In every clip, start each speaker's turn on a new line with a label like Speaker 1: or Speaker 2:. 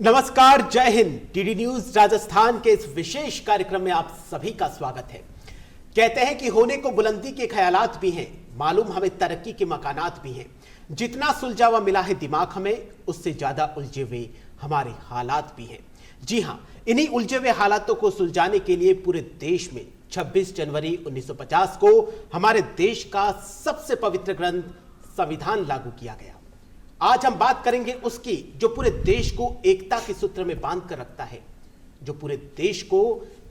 Speaker 1: नमस्कार, जय Hind. DD news Rajasthan के इस विशेष कार्यक्रम में आप सभी का स्वागत है। कहते हैं कि होने को बुलंदी के ख्यालात भी हैं, मालूम हमें तरक्की के मकानात भी हैं। जितना सुलझा हुआ मिला है दिमाग हमें, उससे ज्यादा उलझे हुए हमारे हालात भी हैं। जी हां, इन्हीं उलझे हुए हालातों को सुलझाने के लिए पूरे देश में 26 जनवरी 1950 को हमारे देश का सबसे पवित्र ग्रंथ संविधान लागू किया गया। आज हम बात करेंगे उसकी जो पूरे देश को एकता के सूत्र में बांध कर रखता है, जो पूरे देश को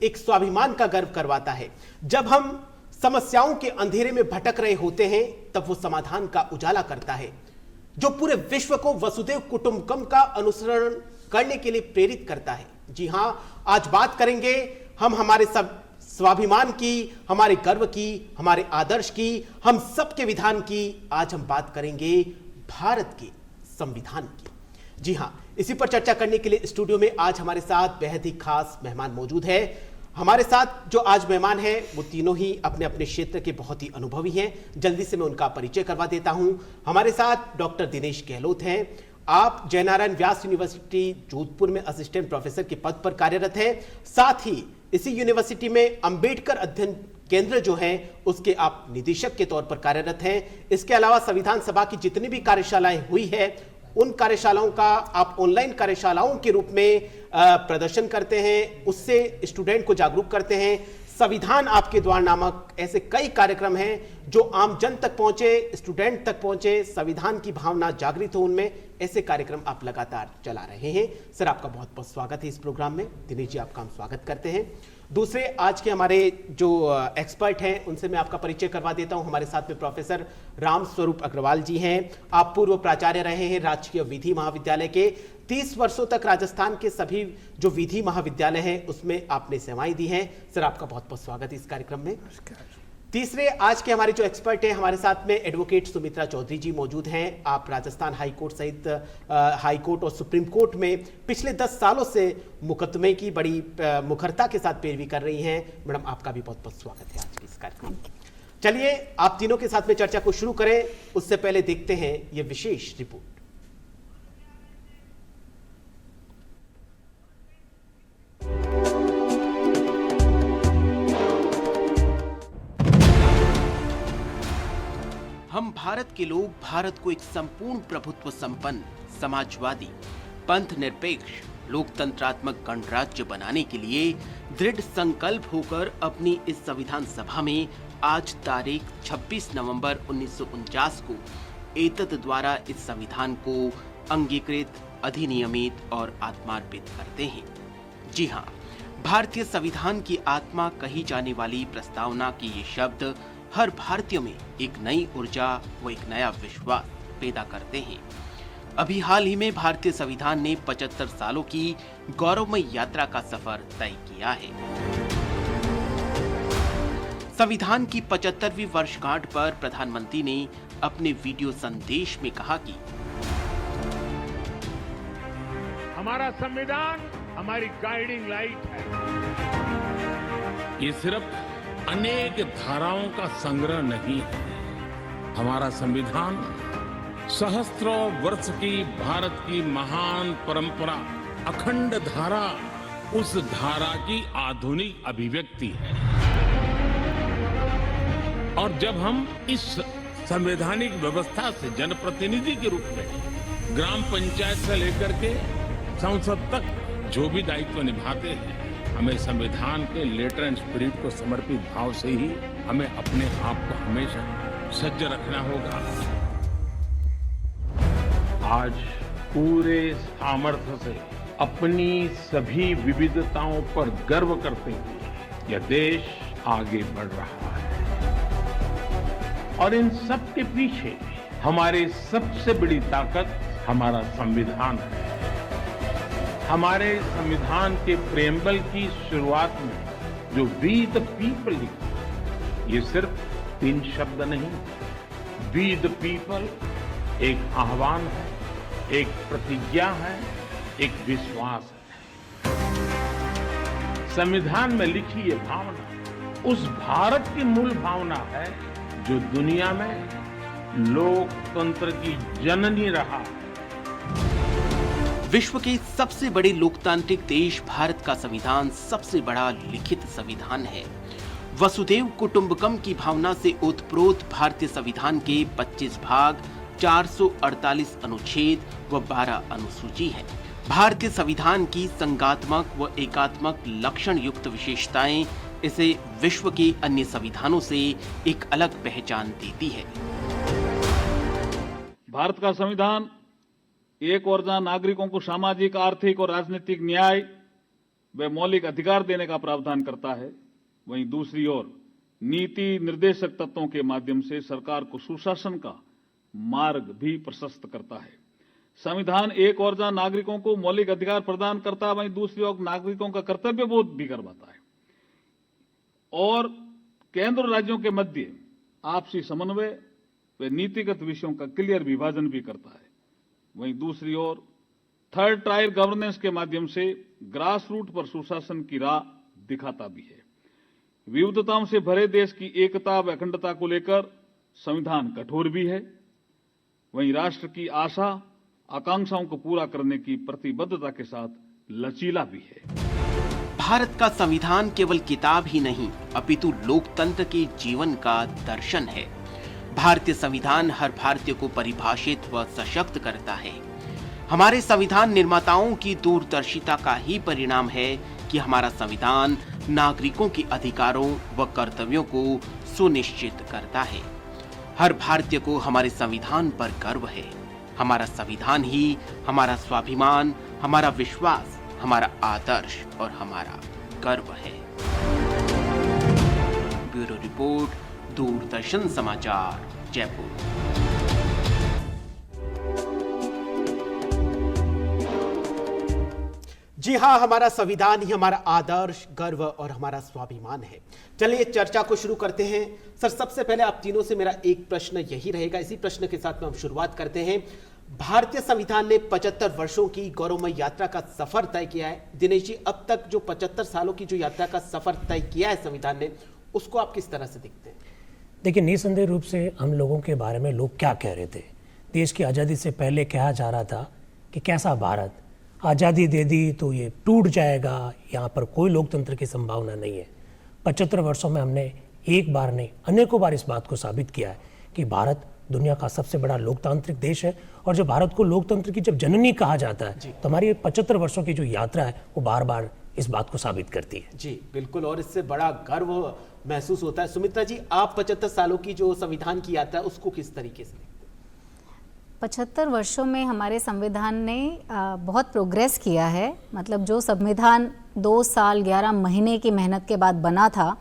Speaker 1: एक स्वाभिमान का गर्व करवाता है। जब हम समस्याओं के अंधेरे में भटक रहे होते हैं तब वो समाधान का उजाला करता है, जो पूरे विश्व को वसुधैव कुटुंबकम का अनुसरण करने के लिए प्रेरित करता है। जी हां, आज बात करेंगे हम हमारे सब स्वाभिमान की, हमारे गर्व की, हमारे आदर्श की, हम सबके विधान की। आज हम बात करेंगे भारत के संविधान की। जी हां, इसी पर चर्चा करने के लिए स्टूडियो में आज हमारे साथ बेहद ही खास मेहमान मौजूद है। हमारे साथ जो आज मेहमान हैं वो तीनों ही अपने अपने क्षेत्र के बहुत ही अनुभवी हैं। जल्दी से मैं उनका परिचय करवा देता हूं। हमारे साथ डॉक्टर दिनेश गहलोत हैं। आप जयनारायण व्यास यूनिवर्सिटी जोधपुर में असिस्टेंट प्रोफेसर के पद पर कार्यरत हैं। साथ ही इसी यूनिवर्सिटी में अंबेडकर अध्ययन केंद्र जो है उसके आप निदेशक के तौर पर कार्यरत हैं। इसके अलावा संविधान सभा की जितनी भी कार्यशालाएं हुई है उन कार्यशालाओं का आप ऑनलाइन कार्यशालाओं के रूप में प्रदर्शन करते हैं, उससे स्टूडेंट को जागरूक करते हैं। संविधान आपके द्वार नामक ऐसे कई कार्यक्रम हैं जो आम जन तक पहुंचे, स्टूडेंट तक पहुंचे, संविधान की भावना जागृत हो उनमें, ऐसे कार्यक्रम आप लगातार चला रहे हैं। सर, आपका बहुत बहुत स्वागत है इस प्रोग्राम में। दिनेश जी, आपका हम स्वागत करते हैं। दूसरे आज के हमारे जो एक्सपर्ट हैं उनसे मैं आपका परिचय करवा देता हूं। हमारे साथ में प्रोफेसर राम स्वरूप अग्रवाल जी हैं। आप पूर्व प्राचार्य रहे हैं राजकीय विधि महाविद्यालय के। 30 वर्षों तक राजस्थान के सभी जो विधि महाविद्यालय हैं उसमें आपने सेवाएं दी हैं। सर, आपका बहुत बहुत स्वागत है इस कार्यक्रम में। तीसरे आज के हमारे जो एक्सपर्ट हैं, हमारे साथ में एडवोकेट सुमित्रा चौधरी जी मौजूद हैं। आप राजस्थान हाई कोर्ट सहित हाई कोर्ट और सुप्रीम कोर्ट में पिछले 10 सालों से मुकदमे की बड़ी मुखरता के साथ पैरवी कर रही हैं। मैडम, आपका भी बहुत बहुत स्वागत है आज के इस कार्यक्रम में। चलिए आप तीनों के साथ में चर्चा को शुरू करें, उससे पहले देखते हैं ये विशेष रिपोर्ट। हम भारत के लोग भारत को एक संपूर्ण प्रभुत्व संपन्न, समाजवादी, पंथ निरपेक्ष, लोकतंत्रात्मक गणराज्य बनाने के लिए दृढ़ संकल्प होकर अपनी इस संविधान सभा में आज तारीख 26 नवंबर 1949 को एतद द्वारा इस संविधान को अंगीकृत, अधिनियमित और आत्मार्पित करते हैं। जी हाँ, भारतीय संविधान की आत्मा कही जाने वाली प्रस्तावना के ये शब्द हर भारतीय में एक नई ऊर्जा व एक नया विश्वास पैदा करते हैं। अभी हाल ही में भारतीय संविधान ने 75 सालों की गौरवमय यात्रा का सफर तय किया है। संविधान की 75वीं वर्षगांठ पर प्रधानमंत्री ने अपने वीडियो संदेश में कहा कि
Speaker 2: हमारा संविधान हमारी गाइडिंग लाइट है। ये सिर्फ अनेक धाराओं का संग्रह नहीं है। हमारा संविधान सहस्त्रों वर्ष की भारत की महान परंपरा, अखंड धारा, उस धारा की आधुनिक अभिव्यक्ति है। और जब हम इस संवैधानिक व्यवस्था से जनप्रतिनिधि के रूप में ग्राम पंचायत से लेकर के संसद तक जो भी दायित्व निभाते हैं, हमें संविधान के लेटर एंड स्पिरिट को समर्पित भाव से ही हमें अपने आप को हमेशा सज्ज रखना होगा। आज पूरे सामर्थ्य से अपनी सभी विविधताओं पर गर्व करते हुए यह देश आगे बढ़ रहा है। और इन सब के पीछे हमारी सबसे बड़ी ताकत हमारा संविधान है। हमारे संविधान के प्रेम्बल की शुरुआत में जो वी द पीपल लिखा, ये सिर्फ 3 शब्द नहीं। वी द पीपल एक आह्वान है, एक प्रतिज्ञा है, एक विश्वास है। संविधान में लिखी ये भावना उस भारत की मूल भावना है जो दुनिया में लोकतंत्र की जननी रहा है।
Speaker 1: विश्व के सबसे बड़े लोकतांत्रिक देश भारत का संविधान सबसे बड़ा लिखित संविधान है। वसुधैव कुटुंबकम की भावना से ओतप्रोत भारतीय संविधान के 25 भाग, 448 अनुच्छेद व 12 अनुसूची है। भारतीय संविधान की संघात्मक व एकात्मक लक्षण युक्त विशेषताएं इसे विश्व के अन्य संविधानों से एक अलग पहचान देती है।
Speaker 3: भारत का संविधान एक ओर जहां नागरिकों को सामाजिक, आर्थिक और राजनीतिक न्याय व मौलिक अधिकार देने का प्रावधान करता है, वहीं दूसरी ओर नीति निर्देशक तत्वों के माध्यम से सरकार को सुशासन का मार्ग भी प्रशस्त करता है। संविधान एक ओर जहां नागरिकों को मौलिक अधिकार प्रदान करता है, वहीं दूसरी ओर नागरिकों का कर्तव्य बोध भी करवाता है और केंद्र और राज्यों के मध्य आपसी समन्वय व नीतिगत विषयों का क्लियर विभाजन भी करता है। वहीं दूसरी ओर थर्ड टायर गवर्नेंस के माध्यम से ग्रास रूट पर सुशासन की राह दिखाता भी है। विविधताओं से भरे देश की एकता व अखंडता को लेकर संविधान कठोर भी है, वहीं राष्ट्र की आशा आकांक्षाओं को पूरा करने की प्रतिबद्धता के साथ लचीला भी है।
Speaker 1: भारत का संविधान केवल किताब ही नहीं, अपितु लोकतंत्र के जीवन का दर्शन है। भारतीय संविधान हर भारतीय को परिभाषित व सशक्त करता है। हमारे संविधान निर्माताओं की दूरदर्शिता का ही परिणाम है कि हमारा संविधान नागरिकों के अधिकारों व कर्तव्यों को सुनिश्चित करता है। हर भारतीय को हमारे संविधान पर गर्व है। हमारा संविधान ही हमारा स्वाभिमान, हमारा विश्वास, हमारा आदर्श और हमारा गर्व है। ब्यूरो रिपोर्ट, दूरदर्शन समाचार, जयपुर। जी हाँ, हमारा संविधान ही हमारा आदर्श, गर्व और हमारा स्वाभिमान है। चलिए चर्चा को शुरू करते हैं। सर, सबसे पहले आप तीनों से मेरा एक प्रश्न यही रहेगा, इसी प्रश्न के साथ में हम शुरुआत करते हैं। भारतीय संविधान ने 75 वर्षों की गौरवमय यात्रा का सफर तय किया है। दिनेश जी, अब तक जो 75 सालों की जो यात्रा का सफर तय किया है संविधान ने, उसको आप किस तरह से देखते हैं?
Speaker 4: देखिए, निसंदेह रूप से हम लोगों के बारे में लोग क्या कह रहे थे। देश की आज़ादी से पहले कहा जा रहा था कि कैसा भारत, आज़ादी दे दी तो ये टूट जाएगा, यहाँ पर कोई लोकतंत्र की संभावना नहीं है। 75 वर्षों में हमने एक बार नहीं अनेकों बार इस बात को साबित किया है कि भारत दुनिया का सबसे बड़ा लोकतांत्रिक देश है। और जब भारत को लोकतंत्र की जब जननी कहा जाता है तो हमारी 75 वर्षों की जो यात्रा है वो बार बार इस बात को साबित करती है।
Speaker 1: जी बिल्कुल, और इससे बड़ा गर्व महसूस होता है। सुमित्रा जी, आप 75 सालों की जो संविधान की यात्रा है उसको किस तरीके से?
Speaker 5: 75 वर्षों में हमारे संविधान ने बहुत प्रोग्रेस किया है। मतलब जो संविधान 2 साल 11 महीने की मेहनत के बाद बना था,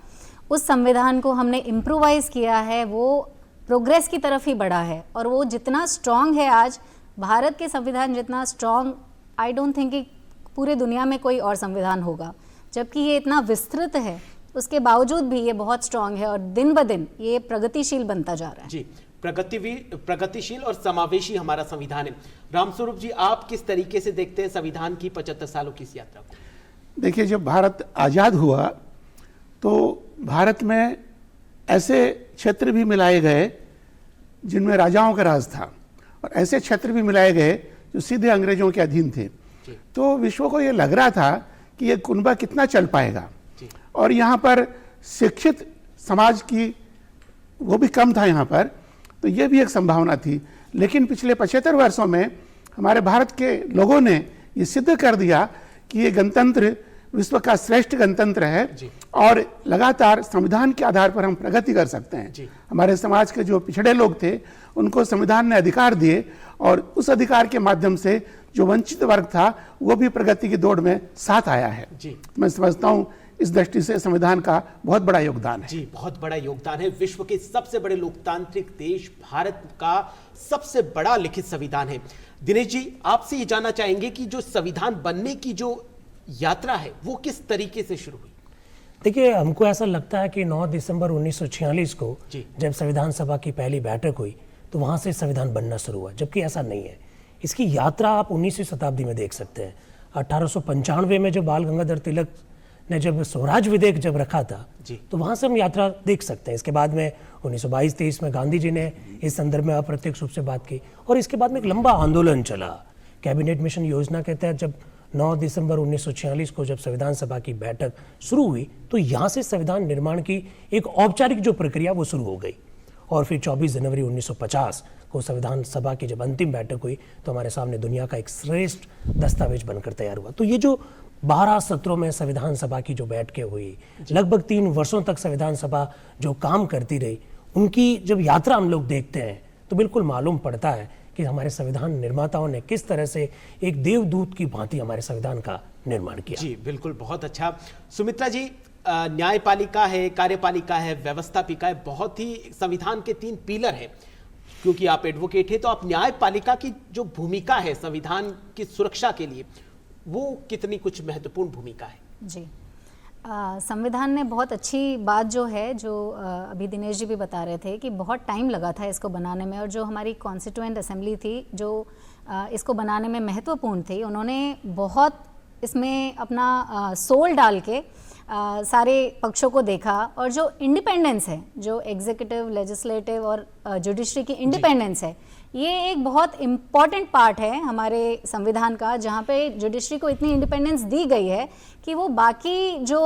Speaker 5: उस संविधान को हमने इम्प्रोवाइज किया है, वो प्रोग्रेस की तरफ ही बढ़ा है। और वो जितना स्ट्रॉन्ग है आज, भारत के संविधान जितना स्ट्रॉन्ग आई डोंट थिंक कि पूरे दुनिया में कोई और संविधान होगा। जबकि ये इतना विस्तृत है, उसके बावजूद भी ये बहुत स्ट्रॉन्ग है और दिन ब दिन ये प्रगतिशील बनता जा रहा है।
Speaker 1: जी, प्रगतिशील और समावेशी हमारा संविधान है। रामस्वरूप जी, आप किस तरीके से देखते हैं संविधान की 75 सालों की इस यात्रा को?
Speaker 6: देखिए, जब भारत आज़ाद हुआ तो भारत में ऐसे क्षेत्र भी मिलाए गए जिनमें राजाओं का राज था और ऐसे क्षेत्र भी मिलाए गए जो सीधे अंग्रेजों के अधीन थे। तो विश्व को ये लग रहा था कि ये कुनबा कितना चल पाएगा, और यहाँ पर शिक्षित समाज की वो भी कम था यहाँ पर, तो ये भी एक संभावना थी। लेकिन पिछले 75 वर्षों में हमारे भारत के लोगों ने ये सिद्ध कर दिया कि ये गणतंत्र विश्व का श्रेष्ठ गणतंत्र है और लगातार संविधान के आधार पर हम प्रगति कर सकते हैं। हमारे समाज के जो पिछड़े लोग थे उनको संविधान ने अधिकार दिए और उस अधिकार के माध्यम से जो वंचित वर्ग था वो भी प्रगति की दौड़ में साथ आया है। मैं समझता हूँ इस दृष्टि से संविधान का बहुत बड़ा योगदान है।
Speaker 1: जी, बहुत बड़ा योगदान है। विश्व के सबसे बड़े लोकतांत्रिक देश भारत का सबसे बड़ा लिखित संविधान है। दिनेश जी, आपसे ये जानना चाहेंगे कि जो संविधान बनने की जो यात्रा है वो किस तरीके से शुरू हुई?
Speaker 4: देखिए, हमको ऐसा लगता है कि 9 दिसंबर 1946 को जब संविधान सभा की पहली बैठक हुई तो वहां से संविधान बनना शुरू हुआ, जबकि ऐसा नहीं है। इसकी यात्रा आप 19वीं शताब्दी में देख सकते हैं। 1895 में जब बाल गंगाधर तिलक ने जब स्वराज विधेयक जब रखा था तो वहां से हम यात्रा देख सकते हैं। इसके बाद में 1922-23 में गांधी जी ने इस संदर्भ में अप्रत्यक्ष रूप से बात की और इसके बाद में एक लंबा आंदोलन चला कैबिनेट मिशन योजना के तहत जब 9 दिसंबर 1946 को जब संविधान सभा की बैठक शुरू हुई तो यहाँ से संविधान निर्माण की एक औपचारिक जो प्रक्रिया वो शुरू हो गई। और फिर 24 जनवरी 1950 को संविधान सभा की जब अंतिम बैठक हुई तो हमारे सामने दुनिया का एक श्रेष्ठ दस्तावेज बनकर तैयार हुआ। तो ये जो 12 सत्रों में संविधान सभा की जो बैठकें हुई, लगभग 3 वर्षों तक संविधान सभा जो काम करती रही, उनकी जब यात्रा हम लोग देखते हैं तो बिल्कुल मालूम पड़ता है कि हमारे संविधान निर्माताओं ने किस तरह से एक देवदूत की भांति हमारे संविधान का निर्माण किया।
Speaker 1: जी बिल्कुल, बहुत अच्छा। सुमित्रा जी, न्यायपालिका है, कार्यपालिका है, व्यवस्थापिका है, बहुत ही संविधान के 3 पिलर हैं। क्योंकि आप एडवोकेट हैं तो आप न्यायपालिका की जो भूमिका है संविधान की सुरक्षा के लिए, वो कितनी कुछ महत्वपूर्ण भूमिका है?
Speaker 5: जी, संविधान ने बहुत अच्छी बात जो है, जो अभी दिनेश जी भी बता रहे थे कि बहुत टाइम लगा था इसको बनाने में, और जो हमारी कॉन्स्टिट्यूएंट असेंबली थी जो इसको बनाने में महत्वपूर्ण थी, उन्होंने बहुत इसमें अपना सोल डाल के सारे पक्षों को देखा। और जो इंडिपेंडेंस है, जो एग्जीक्यूटिव, लेजिस्लेटिव और जुडिशरी की इंडिपेंडेंस है, ये एक बहुत इम्पॉर्टेंट पार्ट है हमारे संविधान का, जहाँ पे जुडिशरी को इतनी इंडिपेंडेंस दी गई है कि वो बाकी जो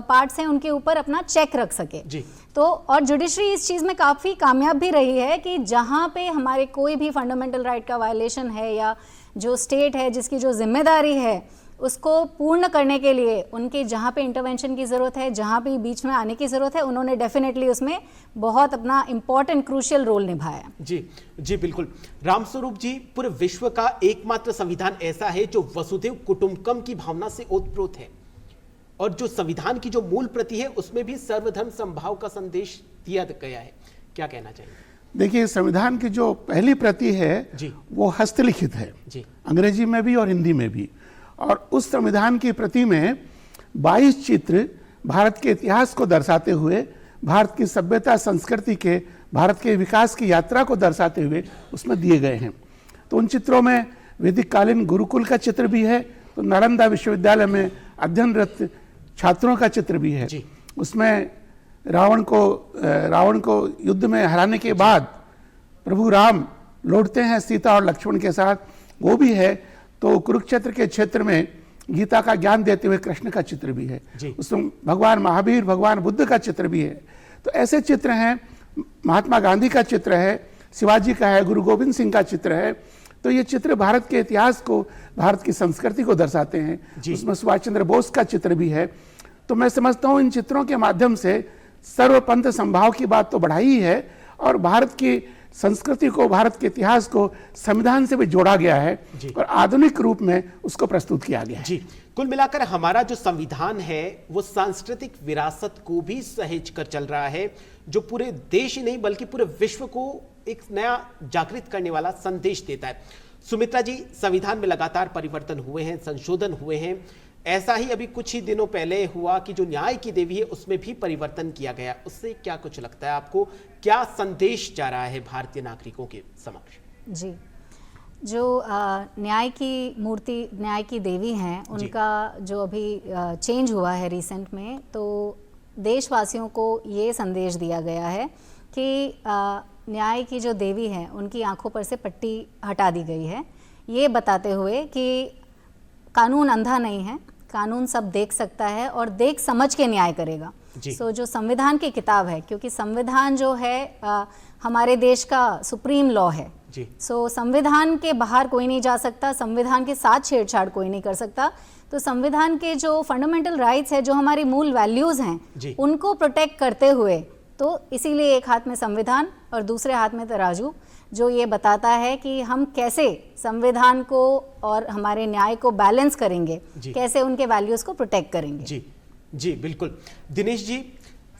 Speaker 5: पार्ट्स हैं उनके ऊपर अपना चेक रख सके।
Speaker 1: जी।
Speaker 5: तो और जुडिशरी इस चीज़ में काफ़ी कामयाब भी रही है कि जहाँ पे हमारे कोई भी फंडामेंटल राइट का वायलेशन है या जो स्टेट है जिसकी जो जिम्मेदारी है उसको पूर्ण करने के लिए उनके जहाँ पे इंटरवेंशन की ज़रूरत है, जहाँ पे बीच में आने की ज़रूरत है, उन्होंने डेफिनेटली उसमें बहुत अपना इम्पॉर्टेंट क्रूशियल रोल निभाया।
Speaker 1: जी जी बिल्कुल। रामस्वरूप जी, पूरे विश्व का एकमात्र संविधान ऐसा है जो वसुधैव कुटुंबकम की भावना से ओतप्रोत है, और जो संविधान की जो मूल प्रति है उसमें भी सर्वधर्म समभाव का संदेश दिया गया है। क्या कहना चाहिए?
Speaker 6: देखिए, संविधान की जो पहली प्रति है
Speaker 1: जी,
Speaker 6: वो हस्तलिखित है
Speaker 1: जी,
Speaker 6: अंग्रेजी में भी और हिंदी में भी। और उस संविधान की प्रति में 22 चित्र भारत के इतिहास को दर्शाते हुए, भारत की सभ्यता संस्कृति के, भारत के विकास की यात्रा को दर्शाते हुए उसमें दिए गए हैं। तो उन चित्रों में वैदिक कालीन गुरुकुल का चित्र भी है, तो नालंदा विश्वविद्यालय में अध्ययनरत छात्रों का चित्र भी है। उसमें रावण को युद्ध में हराने के बाद प्रभु राम लौटते हैं सीता और लक्ष्मण के साथ, वो भी है। तो कुरुक्षेत्र के क्षेत्र में गीता का ज्ञान देते हुए कृष्ण का चित्र भी है। उसमें भगवान महावीर, भगवान बुद्ध का चित्र भी है। तो ऐसे चित्र हैं, महात्मा गांधी का चित्र है, शिवाजी का है, गुरु गोविंद सिंह का चित्र है। तो ये चित्र भारत के इतिहास को, भारत की संस्कृति को दर्शाते हैं। उसमें सुभाष चंद्र बोस का चित्र भी है। तो मैं समझता हूँ इन चित्रों के माध्यम से सर्वपंथ समभाव की बात तो बढ़ाई ही है, और भारत की संस्कृति को, भारत के इतिहास को संविधान से भी जोड़ा गया है और आधुनिक रूप में उसको प्रस्तुत किया गया है।
Speaker 1: जी, कुल मिलाकर हमारा जो संविधान है वो सांस्कृतिक विरासत को भी सहेज कर चल रहा है, जो पूरे देश ही नहीं बल्कि पूरे विश्व को एक नया जागृत करने वाला संदेश देता है। सुमित्रा जी, संविधान में लगातार परिवर्तन हुए हैं, संशोधन हुए हैं। ऐसा ही अभी कुछ ही दिनों पहले हुआ कि जो न्याय की देवी है उसमें भी परिवर्तन किया गया। उससे क्या कुछ लगता है आपको, क्या संदेश जा रहा है भारतीय नागरिकों के समक्ष?
Speaker 5: जी, जो न्याय की मूर्ति, न्याय की देवी हैं, उनका जो अभी चेंज हुआ है रिसेंट में, तो देशवासियों को ये संदेश दिया गया है कि न्याय की जो देवी है उनकी आंखों पर से पट्टी हटा दी गई है, ये बताते हुए कि कानून अंधा नहीं है, कानून सब देख सकता है और देख समझ के न्याय करेगा। सो जो संविधान की किताब है, क्योंकि संविधान जो है हमारे देश का सुप्रीम लॉ है, सो संविधान के बाहर कोई नहीं जा सकता, संविधान के साथ छेड़छाड़ कोई नहीं कर सकता। तो संविधान के जो फंडामेंटल राइट्स है, जो हमारी मूल वैल्यूज हैं, उनको प्रोटेक्ट करते हुए, तो इसीलिए एक हाथ में संविधान और दूसरे हाथ में तराजू, जो ये बताता है कि हम कैसे संविधान को और हमारे न्याय को बैलेंस करेंगे, कैसे उनके वैल्यूज को प्रोटेक्ट करेंगे।
Speaker 1: जी जी बिल्कुल। दिनेश जी,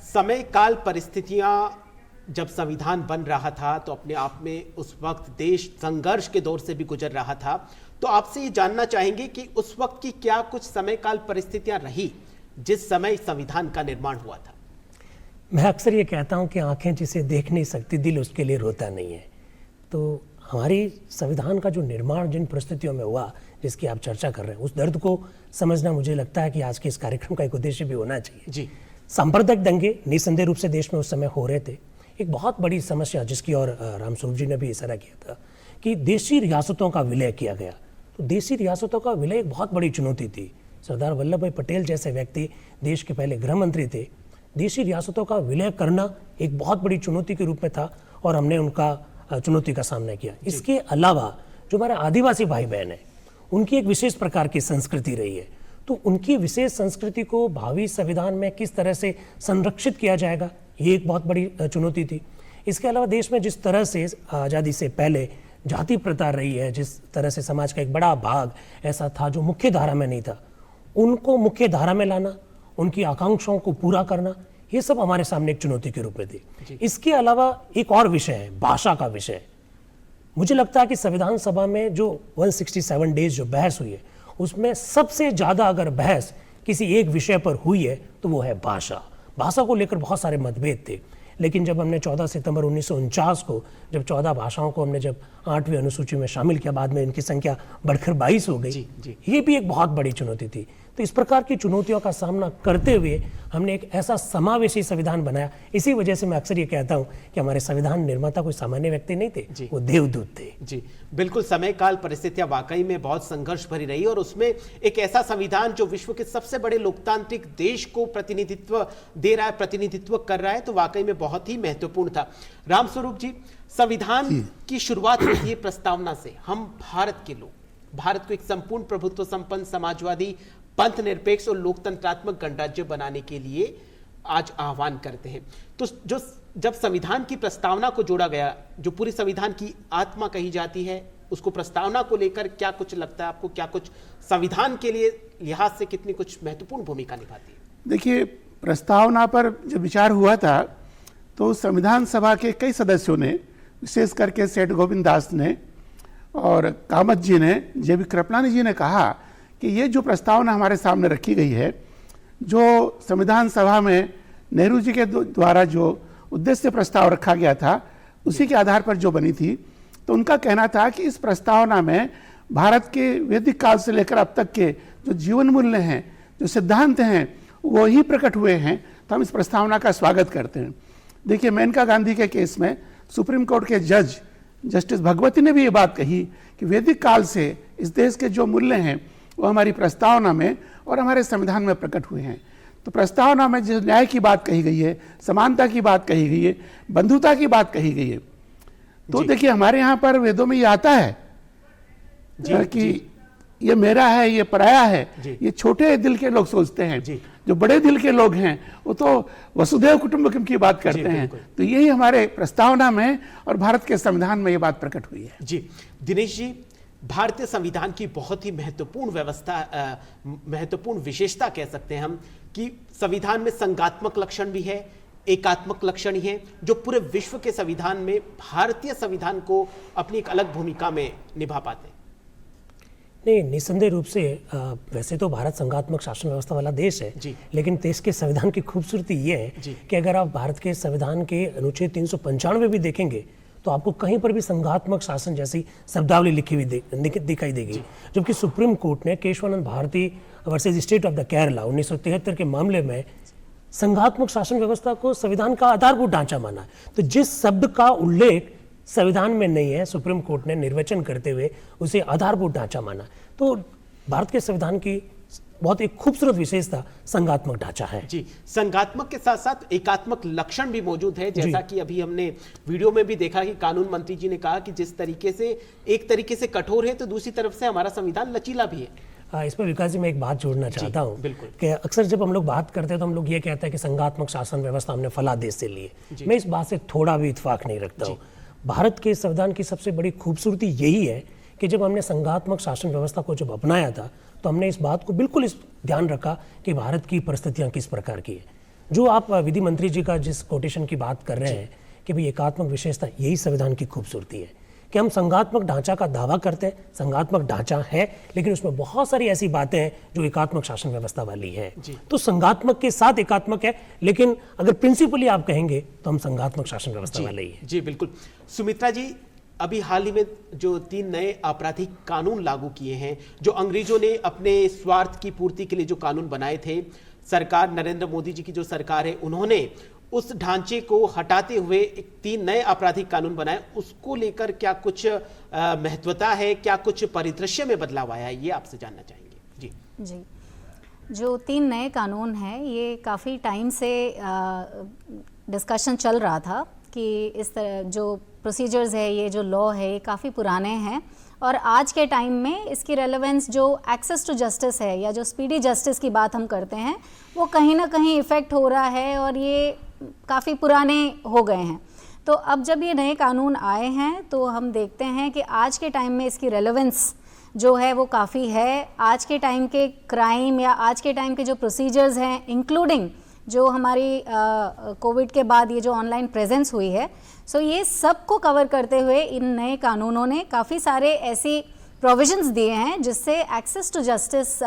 Speaker 1: समय काल परिस्थितियां जब संविधान बन रहा था तो अपने आप में उस वक्त देश संघर्ष के दौर से भी गुजर रहा था, तो आपसे ये जानना चाहेंगे कि उस वक्त की क्या कुछ समय काल परिस्थितियां रही जिस समय संविधान का निर्माण हुआ था?
Speaker 4: मैं अक्सर ये कहता हूँ कि आंखें जिसे देख नहीं सकती, दिल उसके लिए रोता नहीं है। तो हमारी संविधान का जो निर्माण जिन परिस्थितियों में हुआ, जिसकी आप चर्चा कर रहे हैं, उस दर्द को समझना मुझे लगता है कि आज के इस कार्यक्रम का एक उद्देश्य भी होना चाहिए।
Speaker 1: जी,
Speaker 4: सांप्रदायिक दंगे निसंदेह रूप से देश में उस समय हो रहे थे। एक बहुत बड़ी समस्या जिसकी और रामस्वरूप जी ने भी इशारा किया था कि देशी रियासतों का विलय किया गया। तो देशी रियासतों का विलय एक बहुत बड़ी चुनौती थी। सरदार वल्लभ भाई पटेल जैसे व्यक्ति देश के पहले गृह मंत्री थे, देशी रियासतों का विलय करना एक बहुत बड़ी चुनौती के रूप में था और हमने उनका चुनौती का सामना किया। इसके अलावा जो हमारे आदिवासी भाई बहन हैं, उनकी एक विशेष प्रकार की संस्कृति रही है, तो उनकी विशेष संस्कृति को भावी संविधान में किस तरह से संरक्षित किया जाएगा, ये एक बहुत बड़ी चुनौती थी। इसके अलावा देश में जिस तरह से आज़ादी से पहले जाति प्रथा रही है, जिस तरह से समाज का एक बड़ा भाग ऐसा था जो मुख्य धारा में नहीं था, उनको मुख्य धारा में लाना, उनकी आकांक्षाओं को पूरा करना, ये सब हमारे सामने एक चुनौती के रूप में थी। इसके अलावा एक और विषय है, भाषा का विषय। मुझे लगता है कि संविधान सभा में जो 167 डेज जो बहस हुई है, उसमें सबसे ज़्यादा अगर बहस किसी एक विषय पर हुई है तो वो है भाषा। भाषा को लेकर बहुत सारे मतभेद थे, लेकिन जब हमने 14 सितंबर 1949 को जब 14 भाषाओं को हमने जब 8वीं अनुसूची में शामिल किया, बाद में इनकी संख्या बढ़कर 22 हो गई, ये भी एक बहुत बड़ी चुनौती थी। तो इस प्रकार की चुनौतियों का सामना करते हुए हमने एक ऐसा समावेशी संविधान बनाया। इसी वजह से मैं अक्सर ये कहता हूँ कि हमारे संविधान निर्माता कोई सामान्य व्यक्ति नहीं थे, वो देवदूत थे।
Speaker 1: जी बिल्कुल, समय काल परिस्थितियां वाकई में बहुत संघर्ष भरी रही और उसमें एक ऐसा संविधान जो विश्व के सबसे बड़े लोकतांत्रिक देश को प्रतिनिधित्व दे रहा है, प्रतिनिधित्व कर रहा है, तो वाकई में बहुत ही महत्वपूर्ण था। रामस्वरूप जी, संविधान की शुरुआत होती है प्रस्तावना से। हम भारत के लोग भारत को एक संपूर्ण प्रभुत्व संपन्न समाजवादी पंथ निरपेक्ष और लोकतंत्रात्मक गणराज्य बनाने के लिए आज आह्वान करते हैं। तो जो जब संविधान की प्रस्तावना को जोड़ा गया, जो पूरी संविधान की आत्मा कही जाती है, उसको प्रस्तावना को लेकर क्या कुछ लगता है आपको, क्या कुछ संविधान के लिए लिहाज से कितनी कुछ महत्वपूर्ण भूमिका निभाती है?
Speaker 6: देखिए, प्रस्तावना पर जब विचार हुआ था तो संविधान सभा के कई सदस्यों ने, विशेष करके सेठ गोविंद दास ने और कामत जी ने, जे.बी. कृपलानी जी ने कहा कि ये जो प्रस्तावना हमारे सामने रखी गई है, जो संविधान सभा में नेहरू जी के द्वारा जो उद्देश्य प्रस्ताव रखा गया था, उसी के आधार पर जो बनी थी, तो उनका कहना था कि इस प्रस्तावना में भारत के वैदिक काल से लेकर अब तक के जो जीवन मूल्य हैं, जो सिद्धांत हैं, वो ही प्रकट हुए हैं। तो हम इस प्रस्तावना का स्वागत करते हैं। देखिए, मेनका गांधी के केस में सुप्रीम कोर्ट के जज जस्टिस भगवती ने भी ये बात कही कि वैदिक काल से इस देश के जो मूल्य हैं वो हमारी प्रस्तावना में और हमारे संविधान में प्रकट हुए हैं। तो प्रस्तावना में जो न्याय की बात कही गई है, समानता की बात कही गई है, बंधुता की बात कही गई है, तो देखिए हमारे यहाँ पर वेदों में ये आता है कि ये मेरा है, ये पराया है। ये छोटे दिल के लोग सोचते हैं, जो बड़े दिल के लोग हैं वो तो वसुधैव कुटुंबकम की बात करते हैं। तो यही हमारे प्रस्तावना में और भारत के संविधान में ये बात प्रकट हुई है।
Speaker 1: जी दिनेश जी, भारतीय संविधान की बहुत ही महत्वपूर्ण व्यवस्था, महत्वपूर्ण विशेषता कह सकते हैं हम कि संविधान में संघात्मक लक्षण भी है, एकात्मक लक्षण ही है, जो पूरे विश्व के संविधान में भारतीय संविधान को अपनी एक अलग भूमिका में निभा पाते हैं।
Speaker 4: नहीं, निसंदेह रूप से वैसे तो भारत संघात्मक शासन व्यवस्था वाला देश है, लेकिन देश के संविधान की खूबसूरती ये है कि अगर आप भारत के संविधान के अनुच्छेद 395 भी देखेंगे तो आपको कहीं पर भी संघात्मक शासन जैसी शब्दावली लिखी हुई दिखाई देगी। जबकि सुप्रीम कोर्ट ने Kesavananda Bharati versus state of the Kerala 1973 के मामले में संघात्मक शासन व्यवस्था को संविधान का आधारभूत ढांचा माना। तो जिस शब्द का उल्लेख संविधान में नहीं है, सुप्रीम कोर्ट ने निर्वचन करते हुए उसे आधारभूत ढांचा माना। तो भारत के संविधान की बहुत एक खूबसूरत विशेषता संघात्मक ढांचा है।
Speaker 1: जी, संघात्मक के साथ साथ एकात्मक लक्षण भी मौजूद है, जैसा कि अभी हमने वीडियो में भी देखा कि कानून मंत्री जी ने कहा कि जिस तरीके से एक तरीके से कठोर है तो दूसरी तरफ से हमारा संविधान लचीला भी है।
Speaker 4: इसमें विकास जी मैं एक बात जोड़ना चाहता हूँ कि अक्सर जब हम लोग बात करते हैं तो हम लोग ये कहते हैं कि संघात्मक शासन व्यवस्था हमने फलादेश से ली है। मैं इस बात से थोड़ा भी इत्तेफाक नहीं रखता हूँ। भारत के संविधान की सबसे बड़ी खूबसूरती यही है कि जब हमने संघात्मक शासन व्यवस्था को जब अपनाया था तो हमने इस बात को बिल्कुल इस ध्यान रखा कि भारत की परिस्थितियां किस प्रकार की है। जो आप विधि मंत्री जी का जिस कोटेशन की बात कर रहे हैं कि भाई एकात्मक विशेषता, यही संविधान की खूबसूरती है कि हम संघात्मक ढांचा का दावा करते हैं, संघात्मक ढांचा है, लेकिन उसमें बहुत सारी ऐसी बातें हैं जो एकात्मक शासन व्यवस्था वाली है। तो संघात्मक के साथ एकात्मक है, लेकिन अगर प्रिंसिपली आप कहेंगे तो हम संघात्मक शासन व्यवस्था वाले ही है।
Speaker 1: जी बिल्कुल। सुमित्रा जी, अभी हाल ही में जो 3 नए आपराधिक कानून लागू किए हैं, जो अंग्रेजों ने अपने स्वार्थ की पूर्ति के लिए जो कानून बनाए थे, सरकार नरेंद्र मोदी जी की जो सरकार है उन्होंने उस ढांचे को हटाते हुए 3 नए आपराधिक कानून बनाए, उसको लेकर क्या कुछ महत्वता है, क्या कुछ परिदृश्य में बदलाव आया है, ये आपसे जानना चाहेंगे।
Speaker 5: जी, जो 3 नए कानून हैं ये काफ़ी टाइम से डिस्कशन चल रहा था कि इस तरह जो प्रोसीजर्स है, ये जो लॉ है, ये काफ़ी पुराने हैं और आज के टाइम में इसकी रेलेवेंस जो एक्सेस टू जस्टिस है या जो स्पीडी जस्टिस की बात हम करते हैं वो कहीं ना कहीं इफ़ेक्ट हो रहा है और ये काफ़ी पुराने हो गए हैं। तो अब जब ये नए कानून आए हैं तो हम देखते हैं कि आज के टाइम में इसकी रेलेवेंस जो है वो काफ़ी है। आज के टाइम के क्राइम या आज के टाइम के जो प्रोसीजर्स हैं, इंक्लूडिंग जो हमारी कोविड के बाद ये जो ऑनलाइन प्रेजेंस हुई है, सो ये सब को कवर करते हुए इन नए कानूनों ने काफ़ी सारे ऐसी प्रोविजंस दिए हैं जिससे एक्सेस टू जस्टिस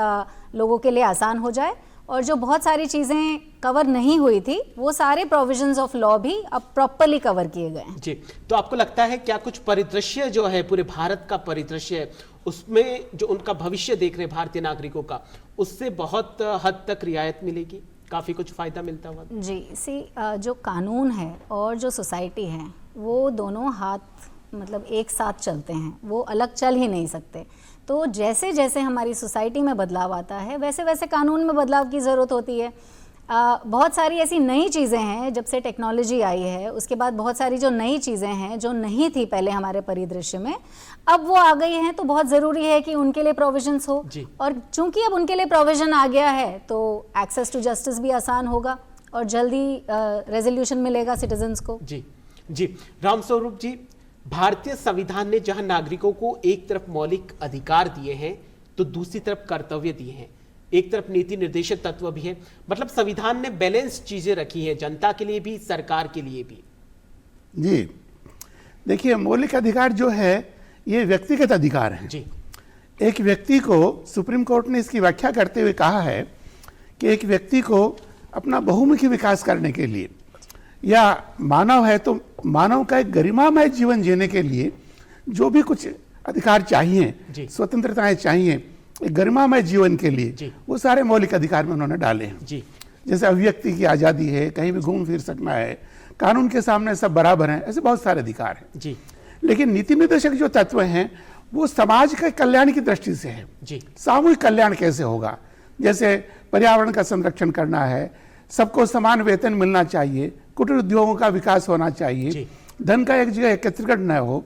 Speaker 5: लोगों के लिए आसान हो जाए और जो बहुत सारी चीज़ें कवर नहीं हुई थी वो सारे प्रोविजंस ऑफ लॉ भी अब प्रॉपरली कवर किए गए हैं।
Speaker 1: जी, तो आपको लगता है क्या कुछ परिदृश्य जो है पूरे भारत का परिदृश्य है, उसमें जो उनका भविष्य देख रहे भारतीय नागरिकों का, उससे बहुत हद तक रियायत मिलेगी, काफ़ी कुछ फ़ायदा मिलता हुआ?
Speaker 5: जी, जो कानून है और जो सोसाइटी है वो दोनों हाथ मतलब एक साथ चलते हैं, वो अलग चल ही नहीं सकते। तो जैसे जैसे हमारी सोसाइटी में बदलाव आता है वैसे वैसे कानून में बदलाव की ज़रूरत होती है। बहुत सारी ऐसी नई चीज़ें हैं, जब से टेक्नोलॉजी आई है उसके बाद बहुत सारी जो नई चीज़ें हैं जो नहीं थी पहले हमारे परिदृश्य में, अब वो आ गई हैं, तो बहुत ज़रूरी है कि उनके लिए प्रोविजंस हो। और चूंकि अब उनके लिए प्रोविजन आ गया है तो एक्सेस टू जस्टिस भी आसान होगा और जल्दी रेजोल्यूशन मिलेगा सिटीजन्स को।
Speaker 1: जी, रामस्वरूप जी, भारतीय संविधान ने जहां नागरिकों को एक तरफ मौलिक अधिकार दिए हैं तो दूसरी तरफ कर्तव्य दिए हैं, एक तरफ नीति निर्देशक तत्व भी है, मतलब संविधान ने बैलेंस चीजें रखी हैं, जनता के लिए भी सरकार के लिए भी।
Speaker 6: जी, देखिए, मौलिक अधिकार जो है ये व्यक्तिगत अधिकार है।
Speaker 1: जी,
Speaker 6: एक व्यक्ति को, सुप्रीम कोर्ट ने इसकी व्याख्या करते हुए कहा है कि एक व्यक्ति को अपना बहुमुखी विकास करने के लिए या मानव है तो मानव का एक गरिमामय जीवन जीने के लिए जो भी कुछ अधिकार चाहिए, स्वतंत्रताएं चाहिए एक गरिमामय जीवन के लिए, वो सारे मौलिक अधिकार में उन्होंने डाले हैं।
Speaker 1: जी,
Speaker 6: जैसे अभिव्यक्ति की आज़ादी है, कहीं भी घूम फिर सकना है, कानून के सामने सब बराबर हैं, ऐसे बहुत सारे अधिकार हैं।
Speaker 1: जी,
Speaker 6: लेकिन नीति निर्देशक जो तत्व हैं वो समाज के कल्याण की दृष्टि से है।
Speaker 1: जी,
Speaker 6: सामूहिक कल्याण कैसे होगा, जैसे पर्यावरण का संरक्षण करना है, सबको समान वेतन मिलना चाहिए, कुटीर उद्योगों का विकास होना चाहिए, धन का एक जगह एकत्रीकरण न हो,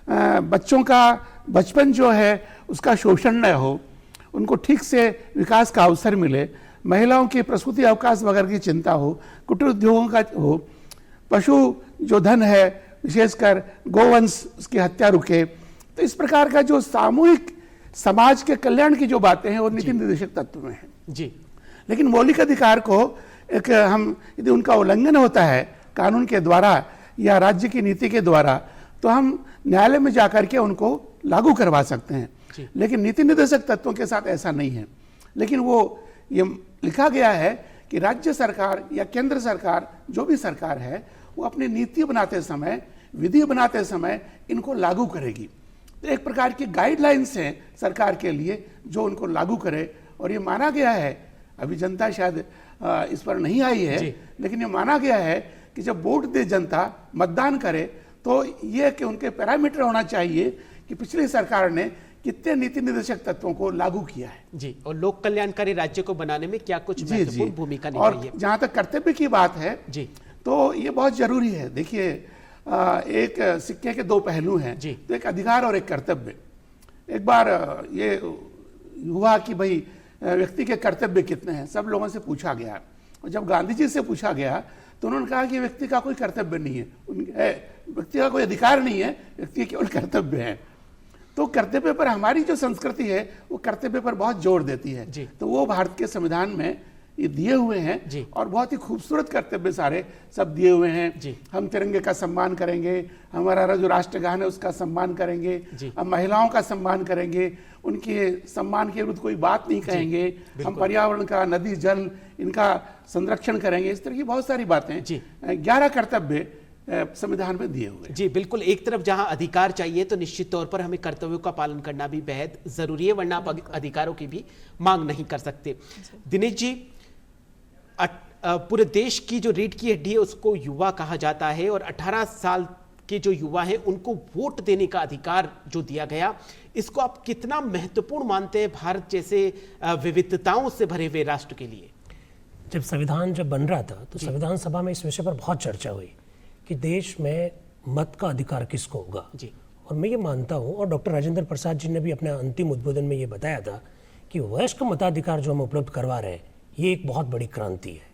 Speaker 6: बच्चों का बचपन जो है उसका शोषण न हो, उनको ठीक से विकास का अवसर मिले, महिलाओं की प्रसूति अवकाश वगैरह की चिंता हो, कुटीर उद्योगों का हो, पशु जो धन है विशेषकर गोवंश उसकी हत्या रुके। तो इस प्रकार का जो सामूहिक समाज के कल्याण की जो बातें हैं वो नीति निर्देशक तत्व में है।
Speaker 1: जी,
Speaker 6: लेकिन मौलिक अधिकार को एक हम यदि उनका उल्लंघन होता है कानून के द्वारा या राज्य की नीति के द्वारा तो हम न्यायालय में जाकर के उनको लागू करवा सकते हैं। लेकिन नीति निर्देशक तत्वों के साथ ऐसा नहीं है। लेकिन वो ये लिखा गया है कि राज्य सरकार या केंद्र सरकार जो भी सरकार है वो अपनी नीति बनाते समय, विधि बनाते समय इनको लागू करेगी। तो एक प्रकार की गाइडलाइंस हैं सरकार के लिए जो उनको लागू करे। और ये माना गया है, अभी जनता शायद इस पर नहीं आई है, लेकिन ये माना गया है कि जब वोट दे जनता, मतदान करे, तो ये कि उनके पैरामीटर होना चाहिए कि पिछली सरकार ने कितने नीति निर्देशक तत्वों को लागू किया है।
Speaker 1: जी, और लोक कल्याणकारी राज्य को बनाने में क्या कुछ महत्वपूर्ण भूमिका निभाई है।
Speaker 6: और जहां तक कर्तव्य की बात है
Speaker 1: जी, तो
Speaker 6: ये बहुत जरूरी है। देखिए, एक सिक्के के दो पहलू हैं, तो एक अधिकार और एक कर्तव्य। एक बार ये हुआ कि भाई व्यक्ति के कर्तव्य कितने हैं, सब लोगों से पूछा गया, और जब गांधी जी से पूछा गया तो उन्होंने कहा कि व्यक्ति का कोई कर्तव्य नहीं है, व्यक्ति का कोई अधिकार नहीं है, व्यक्ति केवल कर्तव्य है। तो कर्तव्य पर हमारी जो संस्कृति है वो कर्तव्य पर बहुत जोर देती है। तो वो भारत के संविधान में ये दिए हुए हैं और बहुत ही खूबसूरत कर्तव्य सारे सब दिए हुए हैं। हम तिरंगे का सम्मान करेंगे, हमारा जो राष्ट्रगान है उसका सम्मान करेंगे, हम महिलाओं का सम्मान करेंगे, उनके सम्मान के विरुद्ध कोई बात नहीं कहेंगे, हम पर्यावरण का, नदी जल इनका संरक्षण करेंगे। इस तरह की बहुत सारी बातें 11 कर्तव्य संविधान में दिए हुए।
Speaker 1: जी बिल्कुल, एक तरफ जहां अधिकार चाहिए तो निश्चित तौर पर हमें कर्तव्यों का पालन करना भी बेहद जरूरी है, वरना आप अधिकारों की भी मांग नहीं कर सकते। दिनेश जी, पूरे देश की जो रीढ़ की हड्डी है उसको युवा कहा जाता है, और 18 साल के जो युवा हैं उनको वोट देने का अधिकार जो दिया गया, इसको आप कितना महत्वपूर्ण मानते हैं भारत जैसे विविधताओं से भरे हुए राष्ट्र के लिए?
Speaker 4: जब संविधान बन रहा था तो संविधान सभा में इस विषय पर बहुत चर्चा हुई कि देश में मत का अधिकार किसको होगा
Speaker 1: जी।
Speaker 4: और मैं ये मानता हूँ, और डॉक्टर राजेंद्र प्रसाद जी ने भी अपने अंतिम उद्बोधन में ये बताया था कि वयस्क मताधिकार जो हम उपलब्ध करवा रहे हैं ये एक बहुत बड़ी क्रांति है।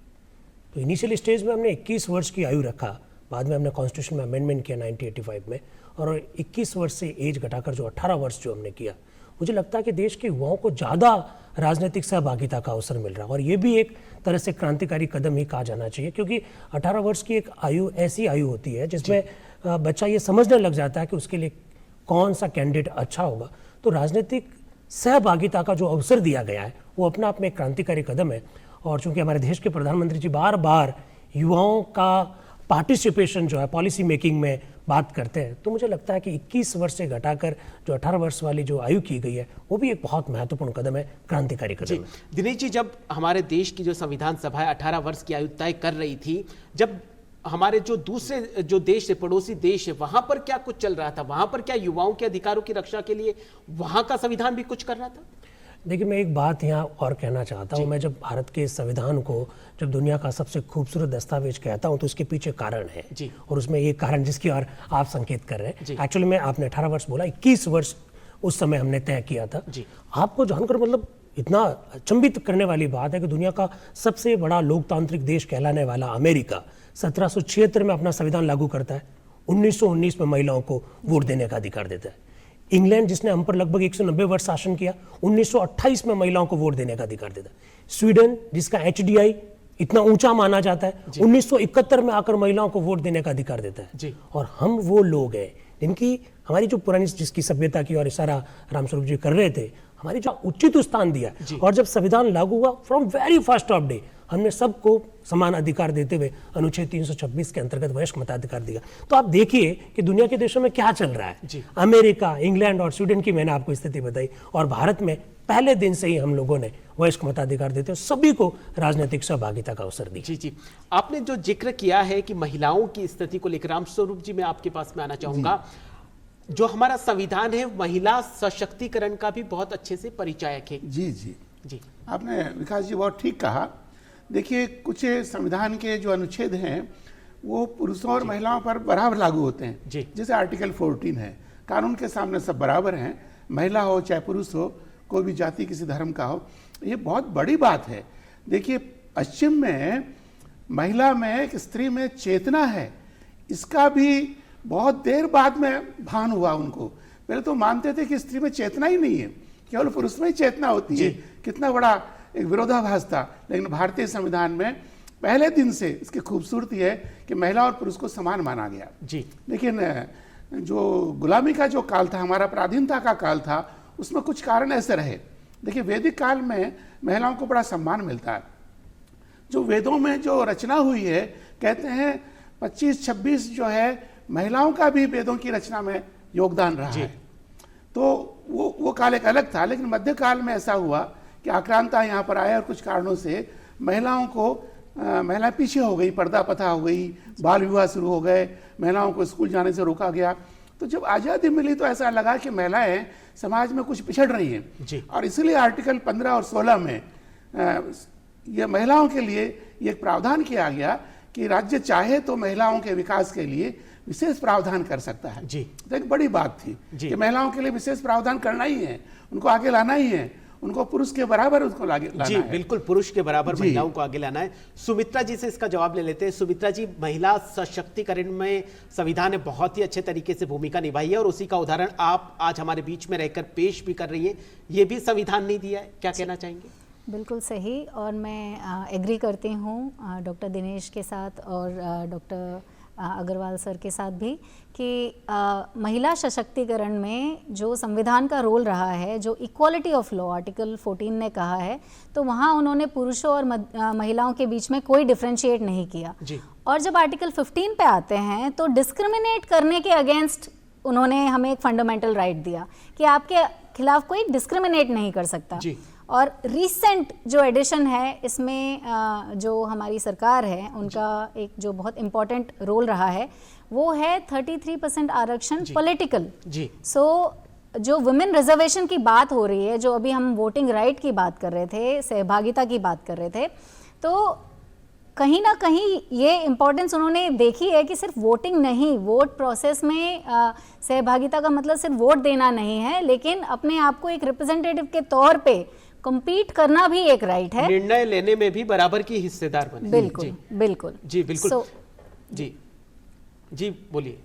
Speaker 4: तो इनिशियल स्टेज में हमने 21 वर्ष की आयु रखा, बाद में हमने कॉन्स्टिट्यूशन में अमेंडमेंट किया 1985 में, और 21 वर्ष से एज घटाकर जो 18 वर्ष जो हमने किया, मुझे लगता है कि देश के युवाओं को ज़्यादा राजनीतिक सहभागिता का अवसर मिल रहा है। और ये भी एक तरह से क्रांतिकारी कदम ही कहा जाना चाहिए, क्योंकि 18 वर्ष की एक आयु ऐसी आयु होती है जिसमें बच्चा ये समझने लग जाता है कि उसके लिए कौन सा कैंडिडेट अच्छा होगा। तो राजनीतिक सहभागिता का जो अवसर दिया गया है वो अपना आप में एक क्रांतिकारी कदम है। और चूंकि हमारे देश के प्रधानमंत्री जी बार बार युवाओं का पार्टिसिपेशन जो है पॉलिसी मेकिंग में बात करते हैं, तो मुझे लगता है कि 21 वर्ष से घटाकर जो 18 वर्ष वाली जो आयु की गई है वो भी एक बहुत महत्वपूर्ण कदम है, क्रांतिकारी कदम है।
Speaker 1: दिनेश जी, जब हमारे देश की जो संविधान सभा है 18 वर्ष की आयु तय कर रही थी, जब हमारे जो दूसरे जो देश है, पड़ोसी देश है, वहां पर क्या कुछ चल रहा था? वहां पर क्या युवाओं के अधिकारों की रक्षा के लिए वहां का संविधान भी कुछ कर रहा था?
Speaker 4: देखिए, मैं एक बात यहाँ और कहना चाहता हूँ। मैं जब भारत के संविधान को जब दुनिया का सबसे खूबसूरत दस्तावेज कहता हूँ तो उसके पीछे कारण है
Speaker 1: जी।
Speaker 4: और उसमें ये कारण जिसकी और आप संकेत कर रहे हैं, एक्चुअली में आपने 18 वर्ष बोला, 21 वर्ष उस समय हमने तय किया था
Speaker 1: जी।
Speaker 4: आपको जानकर मतलब इतना अचंभित करने वाली बात है कि दुनिया का सबसे बड़ा लोकतांत्रिक देश कहलाने वाला अमेरिका 1776 में अपना संविधान लागू करता है, 1919 में महिलाओं को वोट देने का अधिकार देता है। इंग्लैंड, जिसने हम पर लगभग 190 वर्ष शासन किया, 1928 में महिलाओं को वोट देने का अधिकार देता है। स्वीडन, जिसका HDI इतना ऊंचा माना जाता है, 1971 में आकर महिलाओं को वोट देने का अधिकार देता है
Speaker 1: जी।
Speaker 4: और हम वो लोग हैं जिनकी हमारी जो पुरानी जिसकी सभ्यता की और इशारा रामस्वरूप जी कर रहे थे, हमारी जो उचित स्थान दिया। और जब संविधान लागू हुआ, from very first of day हमने सबको समान अधिकार देते हुए अनुच्छेद 326 के अंतर्गत वयस्क मताधिकार दिया। तो आप देखिए कि दुनिया के देशों में क्या चल रहा है। अमेरिका, इंग्लैंड और स्वीडन की मैंने आपको स्थिति बताई, और भारत में पहले दिन से ही हम लोगों ने वयस्क मताधिकार देते हुए सभी को राजनीतिक सहभागिता का अवसर दिया।
Speaker 1: जी जी, आपने जो जिक्र किया है कि महिलाओं की स्थिति को लेकर, रामस्वरूप जी मैं आपके पास में आना चाहूंगा। जो हमारा संविधान है महिला सशक्तिकरण का भी बहुत अच्छे से परिचायक है।
Speaker 6: जी जी
Speaker 1: जी,
Speaker 6: आपने विकास जी बहुत ठीक कहा। देखिए, कुछ संविधान के जो अनुच्छेद हैं वो पुरुषों और महिलाओं पर बराबर लागू होते हैं
Speaker 1: जी।
Speaker 6: जैसे आर्टिकल 14 है, कानून के सामने सब बराबर हैं, महिला हो चाहे पुरुष हो, कोई भी जाति किसी धर्म का हो। ये बहुत बड़ी बात है। देखिए, पश्चिम में महिला में, एक स्त्री में चेतना है, इसका भी बहुत देर बाद में भान हुआ उनको। पहले तो मानते थे कि स्त्री में चेतना ही नहीं है, केवल पुरुष में ही चेतना होती है। कितना बड़ा एक विरोधाभास था। लेकिन भारतीय संविधान में पहले दिन से इसकी खूबसूरती है कि महिला और पुरुष को समान माना गया
Speaker 1: जी।
Speaker 6: लेकिन जो गुलामी का जो काल था, हमारा पराधीनता का काल था, उसमें कुछ कारण ऐसे रहे। देखिए, वैदिक काल में महिलाओं को बड़ा सम्मान मिलता है। जो वेदों में जो रचना हुई है, कहते हैं 25-26 जो है महिलाओं का भी वेदों की रचना में योगदान रहा है। तो वो काल एक अलग था। लेकिन मध्यकाल में ऐसा हुआ कि आक्रांता यहाँ पर आए और कुछ कारणों से महिलाएं पीछे हो गई, पर्दा प्रथा हो गई, बाल विवाह शुरू हो गए, महिलाओं को स्कूल जाने से रोका गया। तो जब आज़ादी मिली तो ऐसा लगा कि महिलाएं समाज में कुछ पिछड़ रही हैं, और इसलिए आर्टिकल 15 और 16 में ये महिलाओं के लिए ये प्रावधान किया गया कि राज्य चाहे तो महिलाओं के विकास के लिए विशेष प्रावधान कर सकता है।
Speaker 1: जी।
Speaker 6: तो एक बड़ी बात थी कि महिलाओं के लिए विशेष प्रावधान करना ही है, उनको आगे लाना ही है, उनको पुरुष के बराबर उसको लाना
Speaker 1: जी,
Speaker 6: है।
Speaker 1: बिल्कुल पुरुष के बराबर महिलाओं को आगे लाना है। सुमित्रा जी से इसका जवाब ले लेते हैं। सुमित्रा जी, महिला सशक्तिकरण में संविधान ने बहुत ही अच्छे तरीके से भूमिका निभाई है, और उसी का उदाहरण आप आज हमारे बीच में रहकर पेश भी कर रही है। ये भी संविधान नहीं दिया है, क्या कहना चाहेंगे?
Speaker 5: बिल्कुल सही, और मैं एग्री करती हूँ डॉक्टर दिनेश के साथ और डॉक्टर अग्रवाल सर के साथ भी कि महिला सशक्तिकरण में जो संविधान का रोल रहा है, जो इक्वालिटी ऑफ लॉ आर्टिकल 14 ने कहा है, तो वहाँ उन्होंने पुरुषों और महिलाओं के बीच में कोई डिफरेंशिएट नहीं किया
Speaker 1: जी।
Speaker 5: और जब आर्टिकल 15 पे आते हैं तो डिस्क्रिमिनेट करने के अगेंस्ट उन्होंने हमें एक फंडामेंटल राइट दिया कि आपके खिलाफ कोई डिस्क्रिमिनेट नहीं कर सकता।
Speaker 1: जी।
Speaker 5: और रीसेंट जो एडिशन है इसमें जो हमारी सरकार है उनका एक जो बहुत इम्पोर्टेंट रोल रहा है वो है 33% आरक्षण पॉलिटिकल।
Speaker 1: जी।
Speaker 5: जो वुमेन रिजर्वेशन की बात हो रही है, जो अभी हम वोटिंग राइट की बात कर रहे थे, सहभागिता की बात कर रहे थे, तो कहीं ना कहीं ये इम्पोर्टेंस उन्होंने देखी है कि सिर्फ वोटिंग नहीं, वोट प्रोसेस में सहभागिता का मतलब सिर्फ वोट देना नहीं है, लेकिन अपने आप को एक रिप्रेजेंटेटिव के तौर पे compete करना भी एक राइट है,
Speaker 1: निर्णय लेने में भी बराबर की हिस्सेदार बने।
Speaker 5: बिल्कुल
Speaker 1: जी,
Speaker 5: बिल्कुल
Speaker 1: जी बिल्कुल।
Speaker 5: So,
Speaker 1: जी बोलिए।